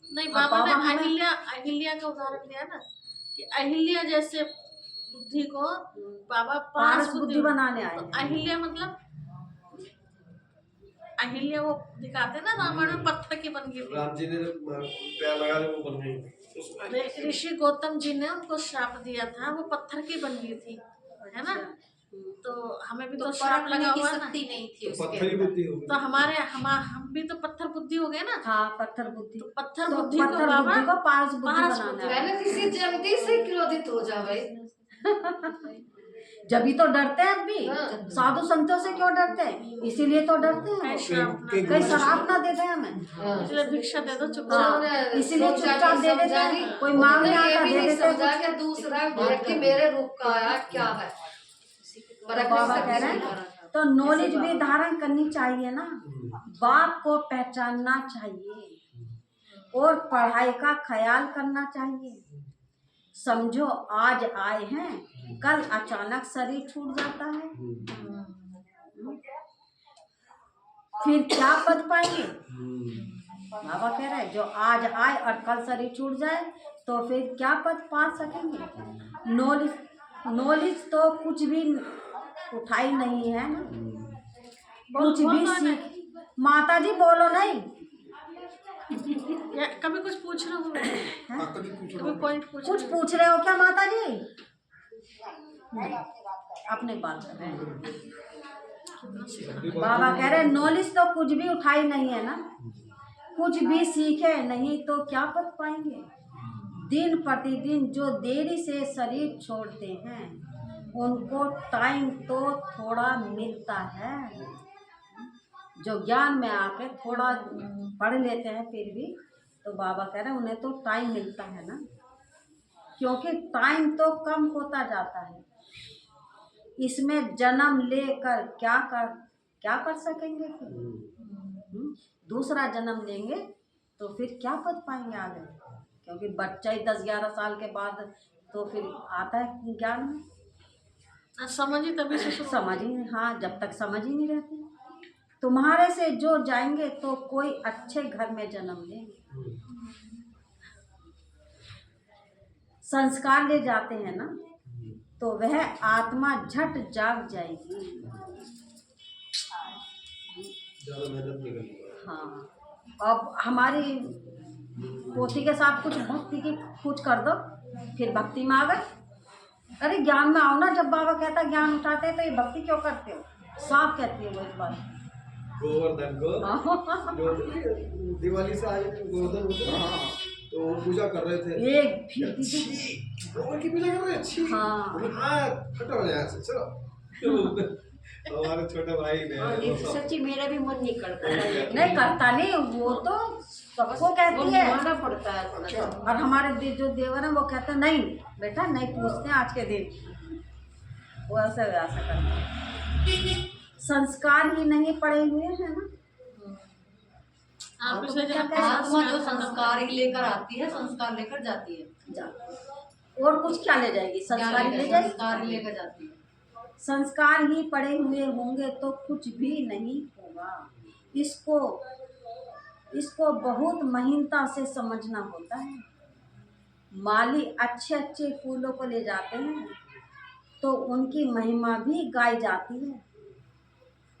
B: नहीं,
A: अब
B: बाबा ने
A: बाबा हमें-
B: अहिल्या का उदाहरण दिया ना कि अहिल्या जैसे बुद्धि को बाबा
A: पारस बुद्धि बनाने आए
B: तो
A: हैं।
B: अहिल्या मतलब अहिल्या वो दिखाते ना रामायण में पत्थर की बन गई थी।
E: राम जी ने पैर लगा दे वो बन गई।
B: ऋषि गौतम जी ने उनको श्राप दिया था, वो पत्थर की बन गई थी, है ना। तो हमें भी तो श्राप लगा हुआ है ना,
F: शक्ति नहीं थी
E: तो
F: उसके
E: पत्थर ही
F: अंदर।
E: बुद्धि होगी।
B: तो हम भी तो पत्थर बुद्धि हो गए ना।
A: हाँ, पत्थर बुद्धि।
B: तो पत्थर
A: तो
B: बुद्धि को
A: पत्थर
B: बाबा
A: बुद्धि को पारस बुद्धि
B: पारस
A: बनाना
B: बुद्धि।
A: है।
G: मैंने किसी जल्दी से क्रोधित हो जावे।
A: जभी तो डरते हैं अब भी।
G: हाँ।
A: साधु संतों से क्यों डरते हैं? इसीलिए तो डरते हैं
B: कहीं
A: वो।
B: श्राप ना
E: कई-
A: कहीं शराब ना दे दे हमें।
G: हाँ।
B: इसलिए भिक्षा दे दो
A: हाँ,
B: चुपचाप।
A: इसीलिए चुपचाप दे देते हैं, कोई
G: उन्होंने
A: मांगने
G: ये
A: आता
G: भी
A: दे
G: नहीं
A: देते हैं
G: समझा
A: कुछ।
G: कि दूसरा व्यक्ति मेरे रूप का आया क्या है।
A: तो बाबा कह रहे हैं तो नॉलेज भी धारण करनी चाहिए ना, बाप को पहचानना चाहिए और पढ़ाई का ख्याल करना चाहिए। समझो आज आए हैं, कल अचानक शरीर छूट जाता है, फिर क्या पद पाएंगे? बाबा कह रहे हैं जो आज आए और कल शरीर छूट जाए तो फिर क्या पद पा सकेंगे? नॉलेज तो कुछ भी उठाई नहीं है ना, कुछ भी सीख। माता जी बोलो नहीं,
B: या कभी कुछ पूछ रहा हूँ, कभी पॉइंट पूछ
A: कुछ पूछ रहे हो क्या माता जी? नहीं, अपने बात कर रहे हैं। बाबा कह रहे हैं नॉलेज तो कुछ भी उठाई नहीं है ना, कुछ भी सीखे नहीं तो क्या पद पाएंगे? दिन प्रतिदिन जो देरी से शरीर छोड़ते हैं उनको टाइम तो थोड़ा मिलता है, जो ज्ञान में आके थोड़ा पढ़ लेते हैं फिर भी, तो बाबा कह रहे हैं उन्हें तो टाइम मिलता है ना, क्योंकि टाइम तो कम होता जाता है। इसमें जन्म लेकर क्या कर सकेंगे फिर? दूसरा जन्म लेंगे तो फिर क्या पद पाएंगे आगे? क्योंकि बच्चा ही 10-11 साल के बाद तो फिर आता है ज्ञान में।
B: समझ ही तभी से शुरू।
A: समझ ही नहीं, हाँ, जब तक समझ ही नहीं रहती। तुम्हारे से जो जाएंगे तो कोई अच्छे घर में जन्म लेंगे, संस्कार ले जाते हैं ना, तो वह आत्मा झट जाग जाएगी।
E: ज़्यादा मेहनत नहीं करनी पड़ेगी।
A: हाँ, अब हमारी पोती के साथ कुछ भक्ति की कुछ कर दो, फिर भक्ति में आ गए। अरे ज्ञान में आओ ना, जब बाबा कहता ज्ञान उठाते हैं तो ये भक्ति क्यों करते हो? साफ कहती है वो इस बात।
E: गोवर्धन को जो दिवाली से आए गोवर्धन होते हैं, तो वो पूजा कर रहे थे।
A: एक भी
E: गोबर की पूजा कर रहे हैं, छी।
A: हाँ।
E: खत्म हो जाए चलो। हमारे छोटे भाई ने
F: सच्ची मेरा भी मन नहीं करता है।
A: नहीं करता, नहीं, वो तो सबको कहती है।
F: निभाना पड़ता है थोड़ा सा।
A: और हमारे जो देवर हैं वो कहते हैं नहीं बेटा नहीं पूछते हैं आज के दिन, वो ऐसा वैसा करते हैं। संस्कार ही नहीं पड़े हुए हैं ना।
B: आप पिछले जन्म के
D: आत्मा जो संस्कार ही लेकर आती है, संस्कार लेकर जाती है।
A: और कुछ क्या ले जाएगी? संस्कार ही ले जाएगी।
D: संस्कार ही लेकर जाती है।
A: संस्कार ही पड़े हुए होंगे तो कुछ भी नहीं होगा। इसको बहुत महीनता से समझना होता है। माली अच्छे अच्छे फूलों को ले जाते हैं तो उनकी महिमा भी गाई जाती है।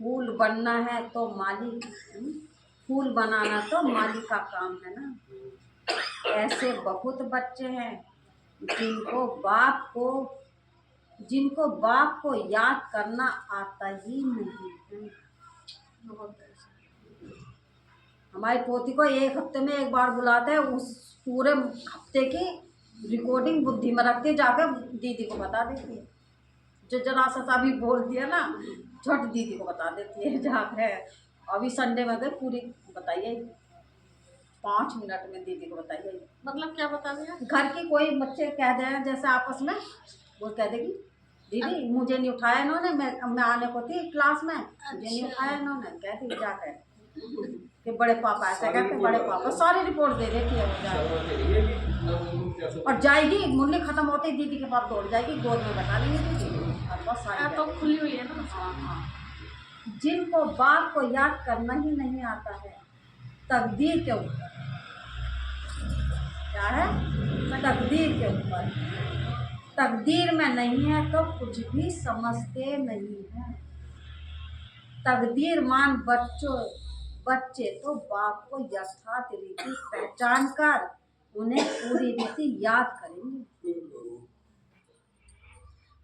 A: फूल बनना है तो माली, फूल बनाना तो माली का काम है ना। ऐसे बहुत बच्चे हैं जिनको बाप को याद करना आता ही नहीं है। हमारी पोती को एक हफ्ते में एक बार बुलाते हैं, उस पूरे हफ्ते की रिकॉर्डिंग बुद्धि में रखती, जाकर दीदी को बता देती है। जो जरा सा भी बोल दिया ना, झट दीदी को बता देती है जाकर। अभी संडे में गए, पूरी बताइए 5 मिनट में दीदी को बताइए।
B: मतलब क्या बता दिया?
A: घर की कोई बच्चे कह दे जैसे आपस में, वो कह देगी दीदी मुझे नहीं उठाया इन्होंने, मैं आने को थी क्लास में, मुझे नहीं उठाया इन्होंने, कहती जाकर कि बड़े पापा ऐसा कहते, बड़े पापा सारी रिपोर्ट दे देती है वो। और जाएगी, मुरली खत्म होती दीदी के पास दौड़ जाएगी, गोद में बैठा लेंगे दीदी। बस
B: तो खुली हुई है ना।
A: हाँ। जिनको बाप को याद करना ही नहीं आता है, तकदीर के ऊपर क्या है? तकदीर के ऊपर, तकदीर में नहीं है तो कुछ भी समझते नहीं है। तकदीरमान बच्चे तो बाप को यथार्थ रीति पहचान कर उन्हें पूरी रीति याद करेंगे।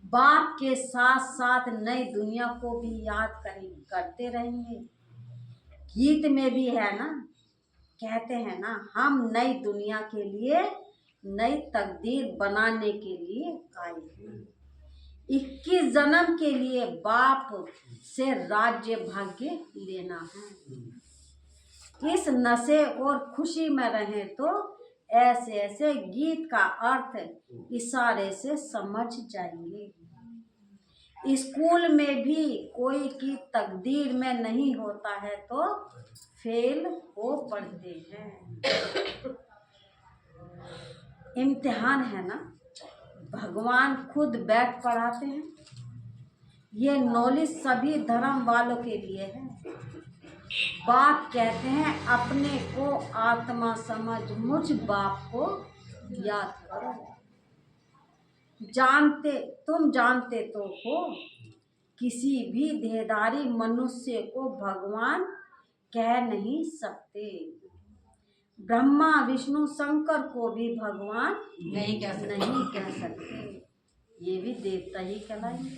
A: बाप के साथ साथ नई दुनिया को भी याद करते रहेंगे। गीत में भी है ना, कहते हैं ना, हम नई दुनिया के लिए नई तकदीर बनाने के लिए आए हैं। 21 जन्म के लिए बाप से राज्य भाग्य लेना है। इस नशे और खुशी में रहे तो ऐसे ऐसे गीत का अर्थ इशारे से समझ जाएंगे। स्कूल में भी कोई की तकदीर में नहीं होता है तो फेल हो पड़ते हैं। इम्तिहान है ना, भगवान खुद बैठ पढ़ाते हैं। ये नॉलेज सभी धर्म वालों के लिए है। बाप कहते हैं अपने को आत्मा समझ मुझ बाप को याद करो। तुम जानते तो हो किसी भी देहधारी मनुष्य को भगवान कह नहीं सकते। ब्रह्मा विष्णु शंकर को भी भगवान नहीं कह सकते। ये भी देवता ही कहलाएंगे।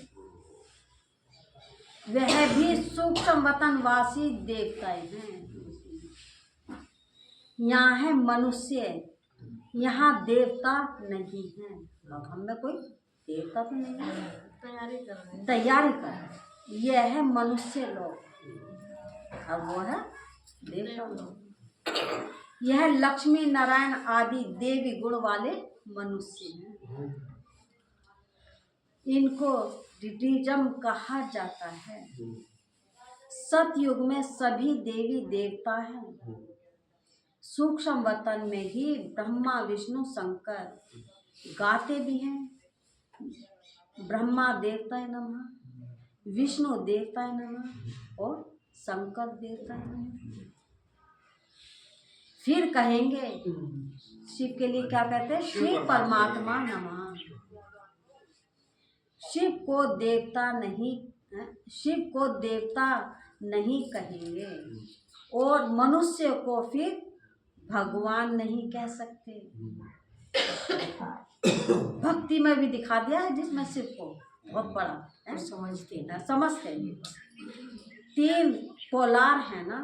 A: वह भी सूक्ष्म वतनवासी देवताएं हैं। यहाँ है मनुष्य, यहाँ देवता नहीं है। अब हम में कोई देवता तो नहीं है, तैयारी कर रहे हैं। यह है मनुष्य लोग और वो है देवता लोग। यह लक्ष्मी नारायण आदि देवी गुण वाले मनुष्य हैं। इनको डिडिज्म कहा जाता है। सतयुग में सभी देवी देवता हैं। सूक्ष्म वतन में ही ब्रह्मा विष्णु शंकर गाते भी हैं। ब्रह्मा देवताय नमः, विष्णु देवताय नमः और शंकर देवताय नमः। फिर कहेंगे शिव के लिए क्या कहते हैं? शिव परमात्मा नमः। शिव को देवता नहीं कहेंगे और मनुष्य को फिर भगवान नहीं कह सकते। भक्ति में भी दिखा दिया है जिसमें शिव को बहुत बड़ा है, समझते हैं। 3 पोलार है ना,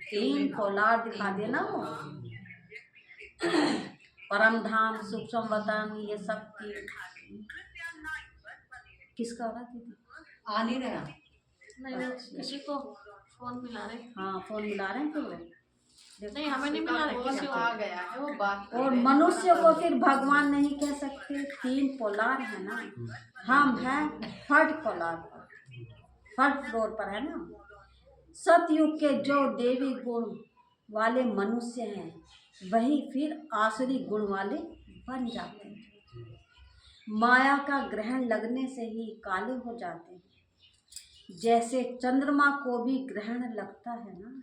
A: 3 पोलार दिखा दिया ना वो, परम धाम, सूक्ष्म वतन, ये सब किसका हो रहा दीदी?
D: आ नहीं रहा।
B: नहीं, किसी को फोन मिला रहे।
A: हाँ फोन मिला रहे हैं। तो
B: नहीं, हमें नहीं मिला रहे, किसी को
G: आ गया है वो बात।
A: और मनुष्य को फिर भगवान नहीं कह सकते। 3 पोलार है ना, हम हैं थर्ड पोलार पर, थर्ड फ्लोर पर है ना। सतयुग के जो देवी गुण वाले मनुष्य हैं वही फिर आसुरी गुण वाले बन जाते हैं। माया का ग्रहण लगने से ही काले हो जाते हैं। जैसे चंद्रमा को भी ग्रहण लगता है ना,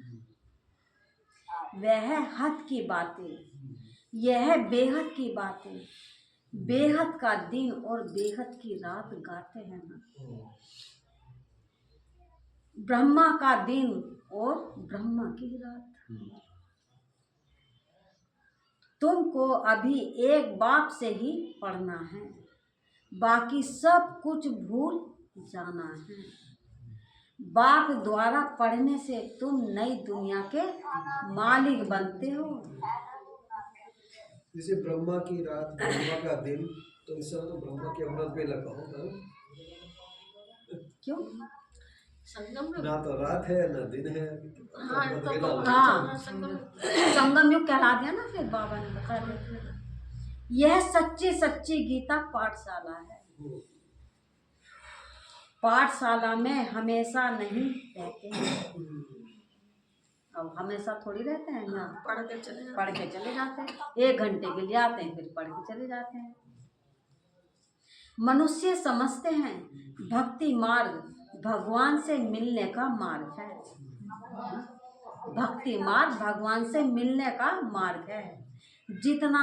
A: वह हद की बातें, यह बेहद की बातें, बेहद का दिन और बेहद की रात गाते हैं ना। ब्रह्मा का दिन और ब्रह्मा की रात। तुमको अभी एक बाप से ही पढ़ना है, बाकी सब कुछ भूल जाना है। बाप द्वारा पढ़ने से तुम नई दुनिया के मालिक बनते हो।
E: जैसे ब्रह्मा की रात, ब्रह्मा का दिन, तो इस समय तो ब्रह्मा के अमृत पे लगा होगा।
A: क्यों?
B: संगम में
E: ना तो रात है ना दिन है।
B: हाँ, तो
A: हाँ,
B: संगम
A: संगम युग कहला दिया ना। फिर बाबा ने बता दिया। यह सच्ची गीता पाठशाला है। पाठशाला में हमेशा नहीं रहते हैं। अब हमेशा थोड़ी रहते हैं यहाँ, पढ़ के चले जाते हैं। 1 घंटे के लिए आते हैं, फिर पढ़ के चले जाते हैं। मनुष्य समझते हैं भक्ति मार्ग भगवान से मिलने का मार्ग है। भक्ति मार्ग भगवान से मिलने का मार्ग है। जितना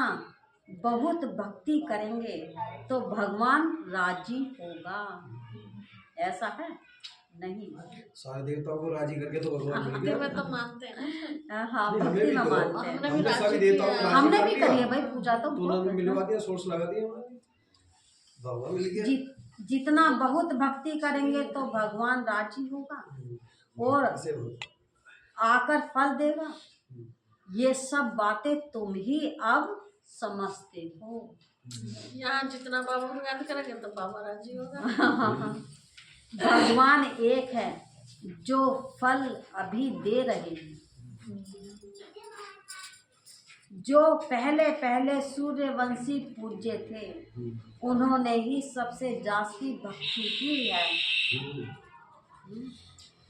A: बहुत भक्ति करेंगे तो भगवान राजी होगा, ऐसा है नहीं।
E: सारे देवताओं को राजी करके तो भगवान मिल गया।
B: में तो मानते हैं ना।
A: हाँ,
E: नहीं,
A: भक्ति में मानते हैं।
E: हमने सभी देवताओं को राजी
A: हमने
E: कर
A: भी
E: दिया।
A: करी है भाई पूजा। तो
E: तो उन्होंने मिलवा दिया, सोर्स लगा दिया, भगवान मिल गया।
A: जितना बहुत भक्ति करेंगे तो भगवान राजी होगा और
E: ऐसे हो।
A: आकर फल देगा। ये सब बातें तुम ही अब समझते हो।
B: यहाँ जितना बाबा को याद करेंगे तो बाबा राजी होगा।
A: भगवान एक है जो फल अभी दे रहे हैं। जो पहले पहले सूर्यवंशी पूज्य थे उन्होंने ही सबसे जास्ती भक्ति की है।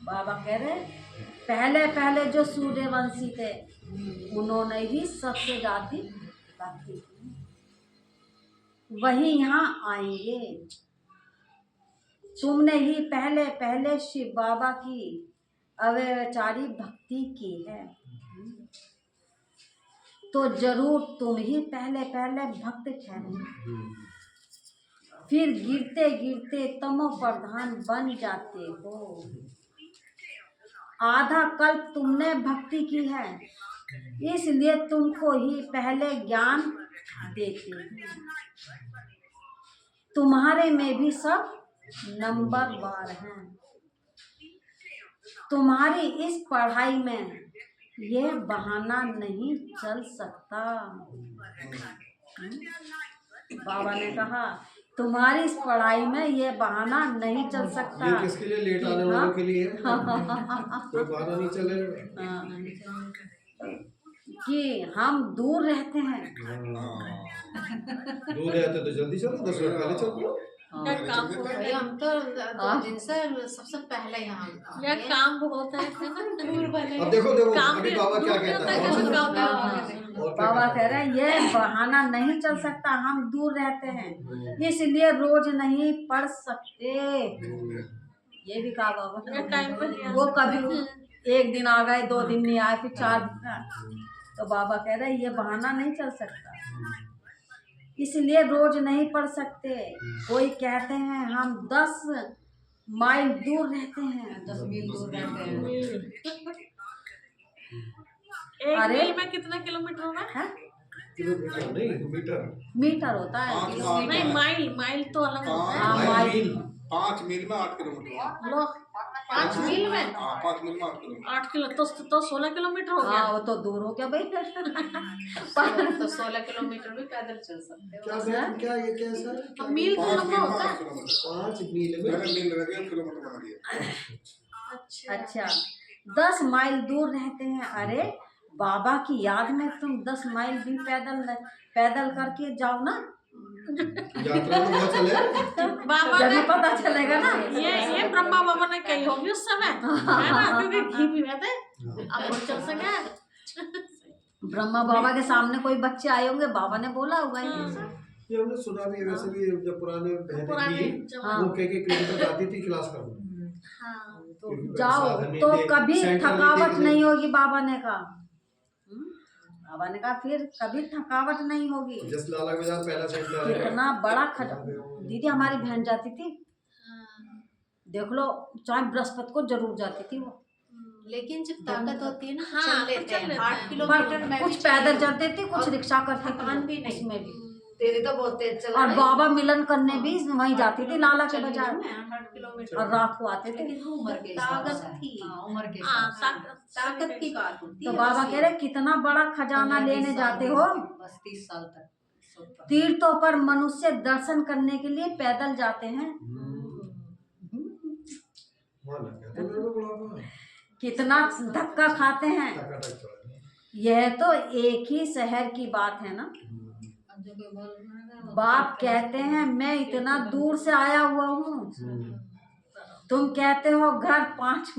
A: बाबा कह रहे पहले पहले जो सूर्यवंशी थे उन्होंने ही सबसे जाती भक्ति की, वही यहाँ आएंगे। तुमने ही पहले पहले शिव बाबा की अव्यभिचारी भक्ति की है तो जरूर तुम ही पहले पहले भक्त ठहरे। फिर गिरते गिरते तमो प्रधान बन जाते हो। आधा कल्प तुमने भक्ति की है इसलिए तुमको ही पहले ज्ञान देते हैं। तुम्हारे में भी सब नंबरवार हैं। तुम्हारी इस पढ़ाई में यह बहाना नहीं चल सकता। बाबा ने कहा तुम्हारी इस पढ़ाई में यह बहाना नहीं चल सकता।
E: ये किसके लिए? लेट आने वालों के लिए है। कोई बहाना नहीं चलेगा
A: कि हम दूर रहते हैं।
E: दूर रहते तो जल्दी चलो, 10 मिनट पहले चलो।
B: या काम बहुत
D: भाई
B: है,
D: हम तो 2 दिन से सबसे पहले यहाँ
B: या काम बहुत है
D: दूर बने।
E: अब देखो देखो
B: काम
E: अभी
B: भी
E: बाबा क्या
B: दूर
E: कहता
B: रहता है,
E: है।
B: काम भी
E: और क्या
A: बाबा
E: कहता
A: कह रहे हैं ये बहाना नहीं चल सकता, हम दूर रहते हैं इसलिए रोज नहीं पढ़ सकते। ये भी कहा बाबा।
B: टाइम पर नहीं आ
A: वो कभी एक दिन आ गए, 2 दिन नहीं आए, फिर 4 दिन आए। तो बाबा कह रहे हैं ये बहाना नहीं चल सकता इसलिए रोज नहीं पढ़ सकते। कोई कहते हैं हम 10 माइल दूर रहते हैं।
D: 10 मील दूर रहते हैं।
B: एक
A: अरे!
B: मील में कितना किलोमीटर होगा?
A: हैं?
E: किलोमीटर नहीं मीटर।
A: मीटर होता है।
B: नहीं, माइल माइल तो अलग होता है।
A: हाँ, माइल।
H: 5 मील में 8 किलोमीटर।
B: लो
D: 5 मील में
H: 5 मील में 8 किलोमीटर।
B: 8 किलो तो 16 किलोमीटर हो गया।
A: हाँ वो तो दूर हो गया भाई।
D: तो 16 किलोमीटर भी पैदल चल सकते हो।
E: क्या ये कैसा है?
B: अब मील तो
H: 5
B: लंबा
H: मील में
B: होता
H: 8
B: है।
H: किलोमीटर।
E: 5 मील में
H: मैंने मील लगा दिया, किलोमीटर बना दिया।
B: अच्छा,
A: अच्छा 10 माइल दूर रहते हैं। अरे बाबा की याद में तुम 10 माइल भी पैदल करके जाओ ना,
E: यात्रा तो बहुत चले।
B: बाबा
A: जब
B: ने
A: भी पता चलेगा ना।
B: ये ब्रह्मा बाबा ने कही होगी उस समय, है ना, क्योंकि घी भी रहते अब वो चल सके।
A: ब्रह्मा बाबा के सामने कोई बच्चे आए होंगे, बाबा ने बोला होगा ये सब।
E: ये हमने सुना भी है वैसे भी, जब पुराने
B: पुराने
E: थी
B: जमाने-
E: वो के किलोमीटर जाती थी क्लास करने।
B: हाँ,
A: तो
E: क्योंकि
A: जाओ
E: साधन नहीं
A: तो
E: थे,
A: कभी
E: सेंटर नहीं
A: थकावट
E: थे।
A: नहीं होगी। बाबा ने कहा बाबा ने कहा फिर कभी थकावट नहीं होगी।
E: जस लाला बाजार पहला सेंटर है।
A: कितना बड़ा दीदी हमारी बहन जाती थी, देख लो, चाहे बृहस्पति को जरूर जाती थी वो।
D: लेकिन जब ताकत होती है ना
B: हाँ,
D: चल
B: तो
D: लेते
B: चल
D: हैं।
B: लेते
D: 8
B: हैं।
D: किलोमीटर में
A: कुछ
D: भी
A: पैदल
D: चल-
A: चलते थे, कुछ रिक्शा करते
D: थकान
A: थे
D: भी नहीं।
A: उसमें भी।
G: तेरी तो बहुत तेज चल
A: और
G: रही है।
A: बाबा मिलन करने भी वहीं जाती थी लाला के
D: चली
A: बाजार
D: में 8 किलोमीटर।
A: और रात को आते थे।
D: लेकिन वो उम्र के हिसाब
G: ताकत
D: से
G: थी।
D: हाँ, उम्र के
B: हाँ,
D: हिसाब से।
G: ताकत की बात होती
A: तो
G: है।
A: बाबा
G: बस
A: कह रहे कितना बड़ा खजाना
D: 15-20
A: लेने
D: साल
A: जाते
D: की
A: हो।
D: बस 30 साल तक सब
A: तीर्थों पर मनुष्य दर्शन करने के लिए पैदल जाते हैं।
E: वहाँ लग गया तो मेरे को बुढ़ापा।
A: कितना धक्का खाते हैं।
E: टकाटक चला गया।
A: यह तो एक ही शहर की बात है ना।
D: अब जो कोई बोल रहा है वो
A: बाप कहते हैं मैं इतना दूर से आया हुआ हूँ, तुम कहते हो घर 5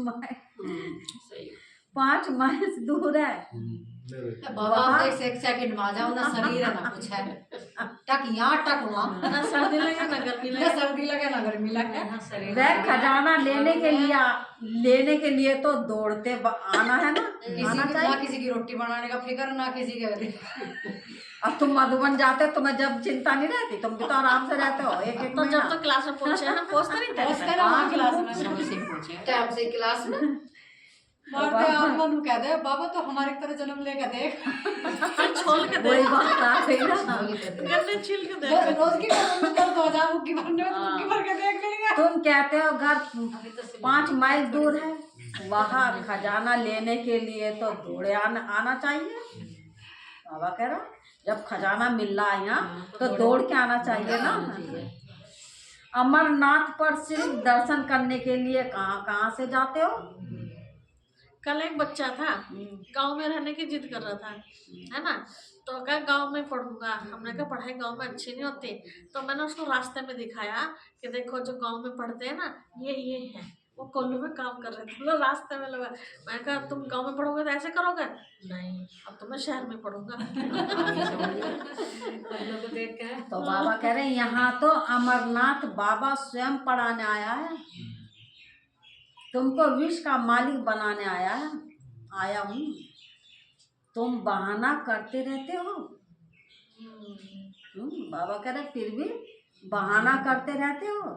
A: माइल दूर है।
D: बाबा को एक सेकंड में आ जाओ ना, शरीर है ना कुछ है, टक यहाँ टक वहाँ,
B: ना सर्दी लगे ना गर्मी
D: ना
B: लगे।
D: सर्दी लगे ना गर्मी लगे, ना शरीर
A: वह खजाना लेने के लिए तो दौड़ते आना है ना, आना
D: ना
A: चाहिए।
D: किसी की रोटी बनाने का फिक्र ना किसी के।
A: अब तुम मधुबन जाते हो, तुम्हें जब चिंता नहीं रहती, तुम भी तो आराम से रहते हो। एक एक
B: तो जब
A: महीना।
B: तो क्लास में पहुंचे हम पहुंचते नहीं थे।
D: उसका नाम क्लास में सबसे पूछे
G: टाइम से क्लास में
D: मारते आप मनु कह दे बाबा तो हमारे तरह जन्म लेकर देख,
B: छोल के
A: वही
B: दे,
A: बात आ गई ना।
B: गन्ने छील के दे।
D: रोज की दर्द हो जाए मुक्की भरने में, तो मुक्की भर के देख लेंगे।
A: तुम कहते हो घर 5 माइल दूर है, वहाँ खजाना लेने के लिए तो दौड़े आना चाहिए। बाबा कह रहा जब खजाना मिल रहा है यहाँ तो दौड़ के आना चाहिए ना। अमरनाथ पर सिर्फ दर्शन करने के लिए कहाँ कहाँ से जाते हो?
B: कल एक बच्चा था गांव में रहने की जिद कर रहा था, है ना, तो कहा गांव में पढ़ूंगा। हमने कहा पढ़ाई गांव में अच्छी नहीं होती, तो मैंने उसको रास्ते में दिखाया कि देखो जो गांव में पढ़ते हैं ना ये है। वो कोल्लू में काम कर रहे थे, मतलब रास्ते में लगा। मैंने कहा तुम गांव में पढ़ोगे तो ऐसे करोगे? नहीं, अब तो मैं शहर में पढ़ूंगा।
A: तो बाबा कह रहे हैं यहाँ तो अमरनाथ बाबा स्वयं पढ़ाने आया है, तुमको विश्व का मालिक बनाने आया हूँ। तुम बहाना करते रहते हो। बाबा कह रहे फिर भी बहाना करते रहते हो।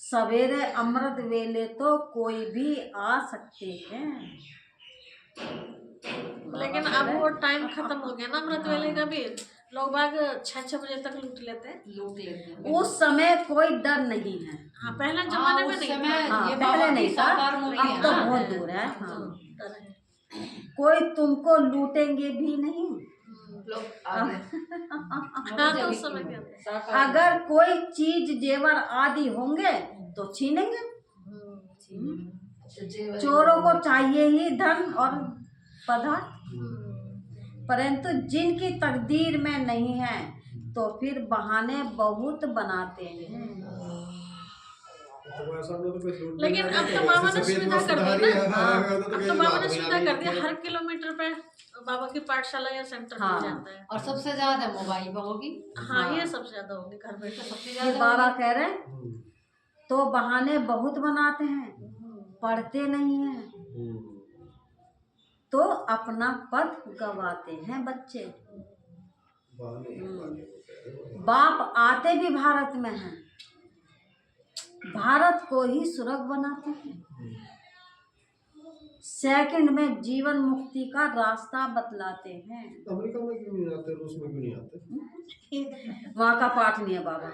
A: सवेरे अमृत वेले तो कोई भी आ सकते हैं।
B: लेकिन अब वो टाइम खत्म हो गया ना अमृत वेले का भी। लोग बाग 6 बजे तक लूट लेते हैं।
A: उस समय कोई डर नहीं है।
B: हाँ, पहले जमाने में नहीं था।
A: हाँ, पहले नहीं था, अब तो बहुत दूर है। हाँ, कोई तुमको लूटेंगे भी नहीं।
B: हाँ, तो उस समय क्या था?
A: अगर कोई चीज जेवर आदि होंगे तो छीनेंगे। चोरों को चाहिए ही धन और पदार्थ, परंतु जिनकी तकदीर में नहीं है तो फिर बहाने बहुत बनाते हैं।
B: लेकिन अब तो बाबा ने सुविधा कर दी ना। अब तो बाबा ने सुविधा कर दिया, हर किलोमीटर पे बाबा की पाठशाला या सेंटर मिल जाता है।
D: और सबसे ज्यादा मोबाइल पर होगी।
B: हाँ, ये सबसे ज्यादा होगी घर बैठे। सबसे
A: ये
B: ज्यादा
A: बाबा कह रहे हैं तो बहाने बहुत बनाते हैं, पढ़ते नहीं हैं तो अपना पद गवाते हैं बच्चे। बाप आते भी भारत में हैं, भारत को ही सुरग बनाते हैं। सेकंड में जीवन मुक्ति का रास्ता बतलाते हैं।
E: अमेरिका में क्यों नहीं आते, रूस में क्यों नहीं आते?
A: वहाँ का पाठ नहीं है बाबा।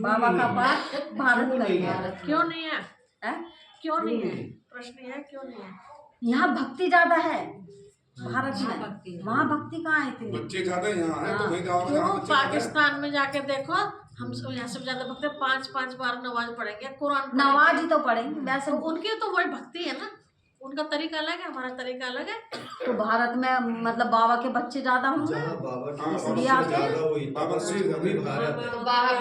A: बाबा का पाठ भारत का ही है।
B: क्यों नहीं है?
A: हैं?
B: क्यों नहीं है? प्रश्न है क्यों नहीं है?
A: यहाँ भक्ति ज्यादा है भारत में, वहाँ भक्ति कहाँ है इतनी?
H: बच्चे ज्यादा यहाँ है तो वहीं गाँव में
B: क्यों?
H: जहाँ बच्चे ज्यादा हैं।
B: पाकिस्तान में जाके देखो, हम यहाँ से ज्यादा भक्ति 5-5 बार नमाज पढ़ेंगे, कुरान पढ़ेंगे।
A: नवाज ही तो पढ़ेंगे वैसे।
B: तो उनकी तो वही भक्ति है ना, उनका तरीका अलग है, हमारा तरीका अलग है।
A: तो भारत में मतलब बाबा के बच्चे ज्यादा होंगे
E: जहाँ बाबा की
A: इसलिए आते हैं।
E: ज्यादा हुई तपस्वी भूमि भारत है।
G: तो बाहर तो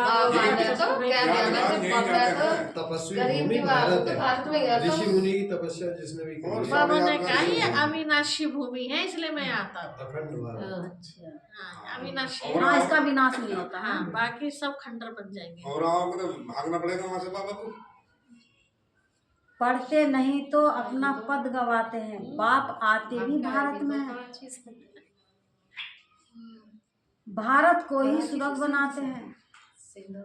G: क्या
E: तपस्वी
G: गरीब
E: भूमि
G: की बात
E: भारत
G: तो
E: है।
G: भारत में गया
E: ऋषि
G: तो
E: मुनि की तपस्या जिसने भी की
B: बाबा ने कहा ये अविनाशी भूमि है, इसलिए मैं आता हूँ।
E: अखंड भारत।
A: अच्छा,
B: हाँ, अविनाशी।
A: हाँ, इसका विनाश नहीं होता है।
B: हाँ, बाकी सब खंडर बन जाएंगे।
H: और आपको तो भागना पड़ेगा वहाँ से बाबा को।
A: पढ़ते नहीं तो अपना पद गवाते हैं। बाप आते भी भारत में हैं, भारत को ही सुरग बनाते हैं।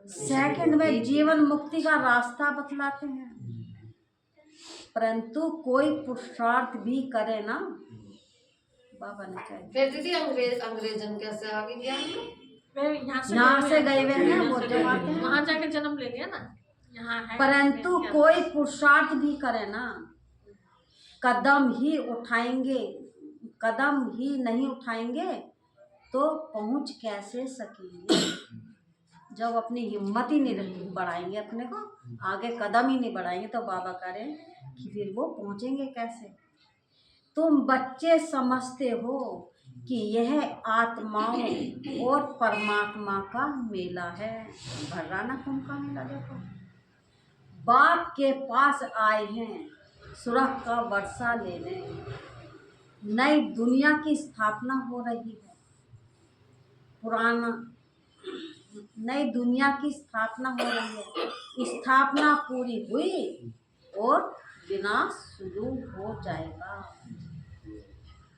A: सेकंड में जीवन मुक्ति का रास्ता बतलाते हैं, परंतु कोई पुरुषार्थ भी करे ना। बाबा ने कहा
G: फिर दीदी अंग्रेजन कैसे आ गया?
B: वे
A: यहाँ से गए हुए हैं वो जब आते हैं,
B: वहाँ जाके जन्म ले लिया ना, यहाँ है।
A: परंतु कोई पुरुषार्थ भी करे ना। कदम ही नहीं उठाएंगे तो पहुँच कैसे सकेंगे? जब अपनी हिम्मत ही नहीं बढ़ाएंगे, अपने को आगे कदम ही नहीं बढ़ाएंगे तो बाबा करें कि फिर वो पहुँचेंगे कैसे? तुम बच्चे समझते हो कि यह आत्माओं और परमात्मा का मेला है। भर्राना कुंभ का मेला देखो। बाप के पास आए हैं सुरख का वर्षा लेने। नई दुनिया की स्थापना हो रही है। नई दुनिया की स्थापना हो रही है। स्थापना पूरी हुई और विनाश शुरू हो जाएगा।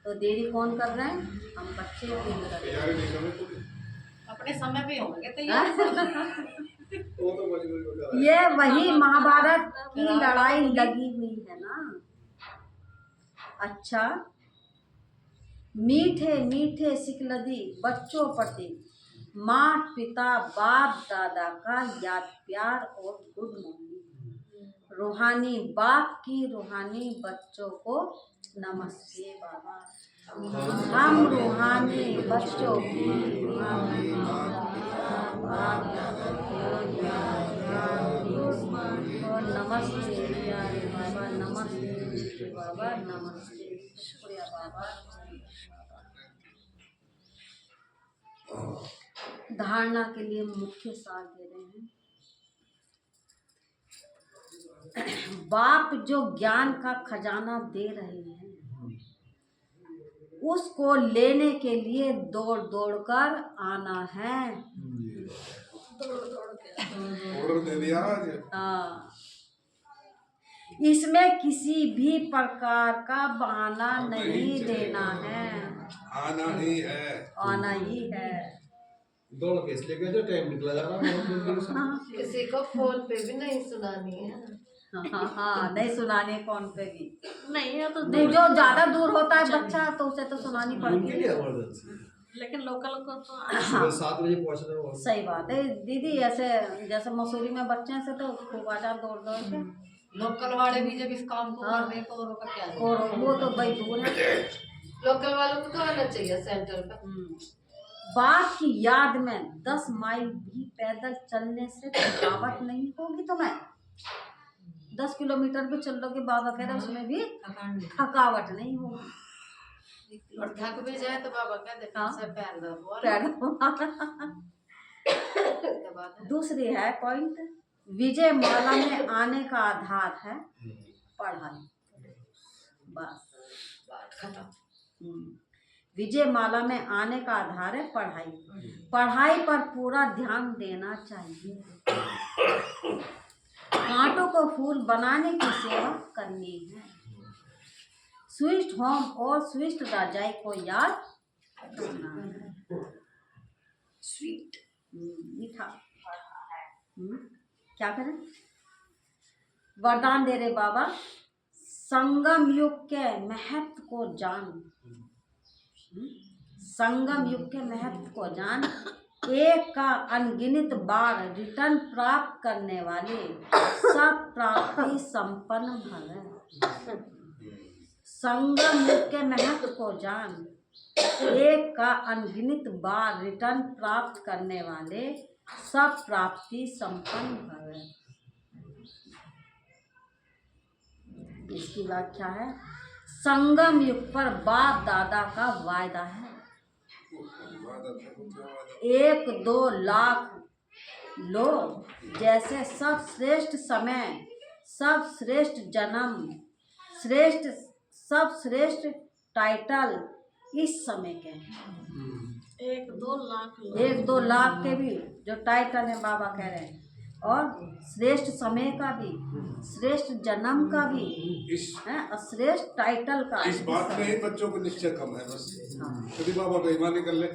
A: तो देरी कौन कर रहे हैं? हम बच्चे देरी कर रहे हैं।
H: तैयारी नहीं करनी पूरी।
D: अपने समय पे होंगे तैयार।
E: वो तो मजबूरी होता है।
A: ये वही महाभारत की लड़ाई लगी हुई है ना। अच्छा, मीठे मीठे सिकलदी बच्चों प्रति माँ पिता बाप दादा का याद प्यार और गुड मॉर्निंग। रूहानी बाप की रूहानी बच्चों को नमस्ते बाबा। हम रूहानी बच्चों की नमस्ते प्यारे बाबा, नमस्ते बाबा, नमस्ते, शुक्रिया बाबा। धारणा के लिए मुख्य सार दे रहे हैं। बाप जो ज्ञान का खजाना दे रहे हैं, उसको लेने के लिए दौड़ दौड़ कर आना है।
H: ऑर्डर दे दिया आज।
A: हाँ, इसमें किसी भी प्रकार का बहाना नहीं देना है,
H: आना ही है।
A: आना ही है।
E: दौड़ के इसलिए गए जो टाइम निकला जा रहा है।
G: किसी को फोन पे भी नहीं सुनानी है।
A: हाँ, नहीं सुनाने फोन पे भी
B: नहीं है तो
A: नहीं, जो ज्यादा दूर होता है बच्चा तो उसे तो सुनानी पड़ती
E: उनके
A: है।
E: लिए इमरजेंसी
B: लेकिन लोकल को तो
E: सुबह 7 बजे पहुंचना हो।
A: सही बात है दीदी। ऐसे जैसे मसूरी में बच्चे हैं से तो खूब आजा दौड़ दौड़ के,
D: लोकल वाले भी जब इस काम को
A: हाँ।
D: कर रहे हैं तो औरों का क्या है?
A: और वो तो भाई दूर है।
G: लोकल वालों को तो आना चाहिए सेंटर पे।
A: बाप की याद में 10 माइल भी पैदल चलने से थकावट नहीं होगी तुम्हें। 10 किलोमीटर भी चल लोगे, बाबा कह रहे उसमें भी थकावट नहीं होगी।
G: और थक भी जाए तो बाबा कह देते हैं
A: हाँ।
G: सब पैर दबा
A: पैर
G: दबा दो।
A: दूसरी है पॉइंट, विजय माला में आने का आधार है पढ़ाई। बस
G: बात खत्म।
A: विजय माला में आने का आधार है पढ़ाई। पढ़ाई पर पूरा ध्यान देना चाहिए। कांटों को फूल बनाने की सेवा करनी है। स्वीट होम और स्वीट राजाई को याद करना है।
G: स्वीट
A: मीठा। क्या करें? वरदान दे रहे बाबा, संगम युग के महत्व को जान। संगम युग के महत्व को जान, एक का अनगिनत बार रिटर्न प्राप्त करने वाले सब प्राप्ति संपन्न भव। संगम युग के महत्व को जान, एक का अनगिनत बार रिटर्न प्राप्त करने वाले सब प्राप्ति संपन्न भव। इसकी व्याख्या है, संगम युग पर बाप दादा का वायदा है। 1-2 लाख लोग जैसे सब श्रेष्ठ समय, सब श्रेष्ठ जन्म, सब श्रेष्ठ टाइटल इस समय के हैं।
B: 1-2 लाख लोग
A: 1-2 लाख के भी जो टाइटल है बाबा कह रहे हैं, और श्रेष्ठ समय का भी, श्रेष्ठ जन्म का भी है, और श्रेष्ठ टाइटल का।
H: इस बात में ही बच्चों को निश्चय कम है बस। कभी बाबा बेईमानी कर ले।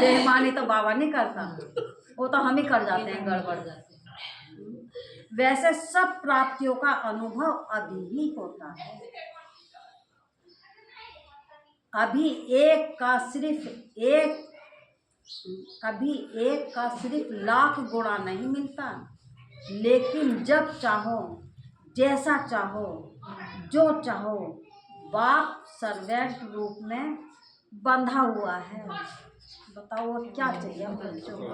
A: बेईमानी तो बाबा नहीं करता, वो तो हम ही कर जाते हैं, गड़बड़ जाते हैं। वैसे सब प्राप्तियों का अनुभव अभी ही होता है। अभी एक का सिर्फ लाख गुणा नहीं मिलता, लेकिन जब चाहो, जैसा चाहो, जो चाहो, बाप सर्वेंट रूप में बंधा हुआ है। बताओ क्या चाहिए बच्चों को?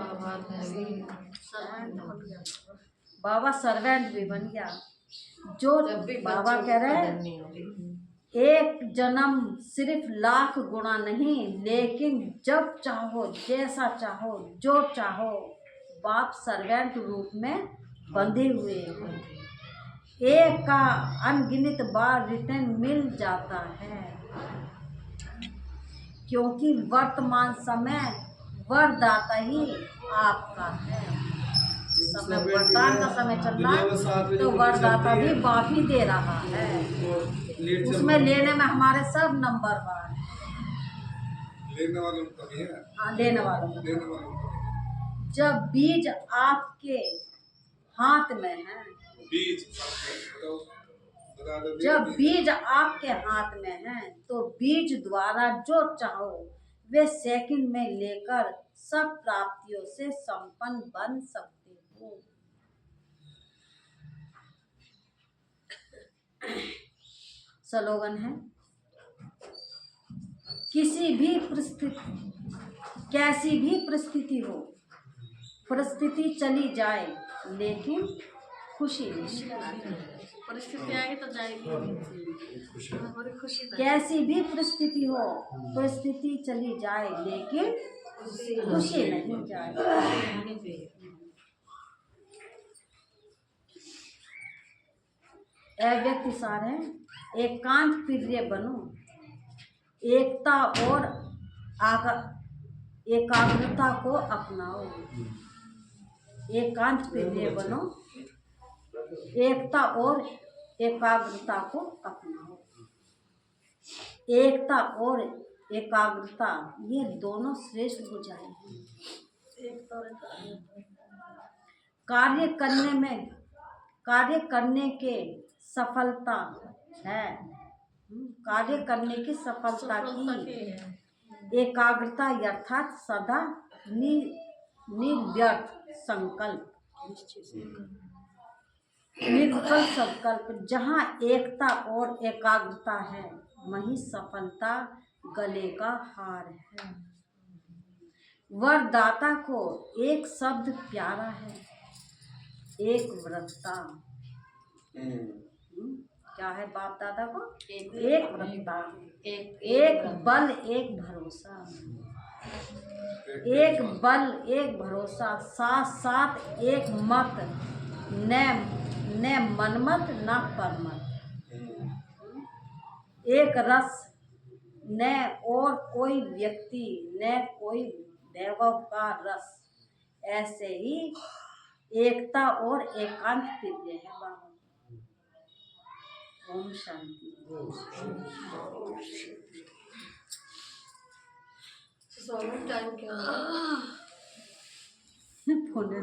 A: बाबा सर्वेंट भी बन गया। जो बाबा कह रहे हैं, एक जन्म सिर्फ लाख गुणा नहीं, लेकिन जब चाहो, जैसा चाहो, जो चाहो, बाप सर्वेंट रूप में बंधे हुए हैं। एक का अनगिनत बार रिटर्न मिल जाता है, क्योंकि वर्तमान समय वरदाता ही आपका है। समय वरदान का समय चल रहा है, तो वरदाता भी बाप ही दे रहा है। उसमें लेने में हमारे सब नंबर 1 है।
H: लेने वालों का भी है।
A: हाँ, लेने वालों का।
H: लेने वालों का
A: जब बीज आपके हाथ में है,
H: बीज बताओ, बता दो।
A: जब बीज आपके हाथ में है, तो बीज द्वारा जो चाहो वे सेकंड में लेकर सब प्राप्तियों से संपन्न बन सकते हो। स्लोगन है, किसी भी परिस्थिति, कैसी भी परिस्थिति हो, परिस्थिति चली जाए लेकिन खुशी नहीं।
B: परिस्थिति आएगी तो जाएगी, हमारी खुशी नहीं।
A: कैसी भी परिस्थिति हो, परिस्थिति चली जाए लेकिन खुशी नहीं जाए। अव्यक्त सार है, एकांत प्रिय बनो, एकता और एकाग्रता को अपनाओ। एकांत प्रिय बनो, एकता और एकाग्रता को अपनाओ। एकता और एकाग्रता ये दोनों श्रेष्ठ बुझाएं हैं। कार्य करने के सफलता है, कार्य करने की सफलता की एकाग्रता अर्थात सदा निर्व्यर्थ संकल्प, निर्विकल्प संकल्प। जहाँ एकता और एकाग्रता है वहीं सफलता गले का हार है। वरदाता को एक शब्द प्यारा है, एक व्रतता। क्या है बाप दादा को? एक व्रतता, एक बल एक भरोसा, एक बल एक भरोसा, साथ साथ एक मत, न मनमत न परमत, एक रस, न और कोई व्यक्ति न कोई वैभव का रस। ऐसे ही एकता और एकांत प्रिय है बाबा। ओम शांति।
G: सोलर टाइम क्या है?
A: फोन लो।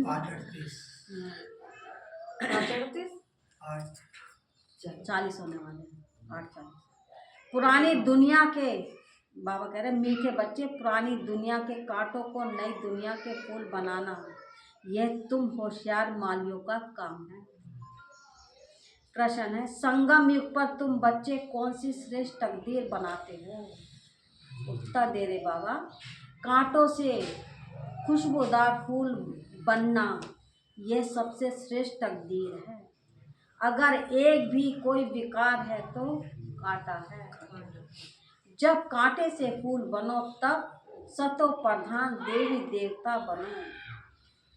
E: 8:38
A: 40 होने वाले हैं, 8:40। पुरानी दुनिया के बाबा कह रहे मीठे बच्चे, पुरानी दुनिया के कांटों को नई दुनिया के फूल बनाना यह तुम होशियार मालियों का काम है। प्रश्न है, संगम युग पर तुम बच्चे कौन सी श्रेष्ठ तकदीर बनाते हो? उत्तर दे रहे बाबा, कांटों से खुशबूदार फूल बनना यह सबसे श्रेष्ठ तकदीर है। अगर एक भी कोई विकार है तो कांटा है। जब कांटे से फूल बनो तब सतो प्रधान देवी देवता बनो।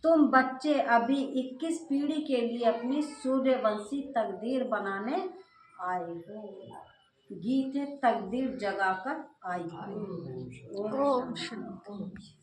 A: तुम बच्चे अभी 21 पीढ़ी के लिए अपनी सूर्यवंशी तकदीर बनाने आए हो। गीत है तकदीर जगाकर आई हो। ओम शांति।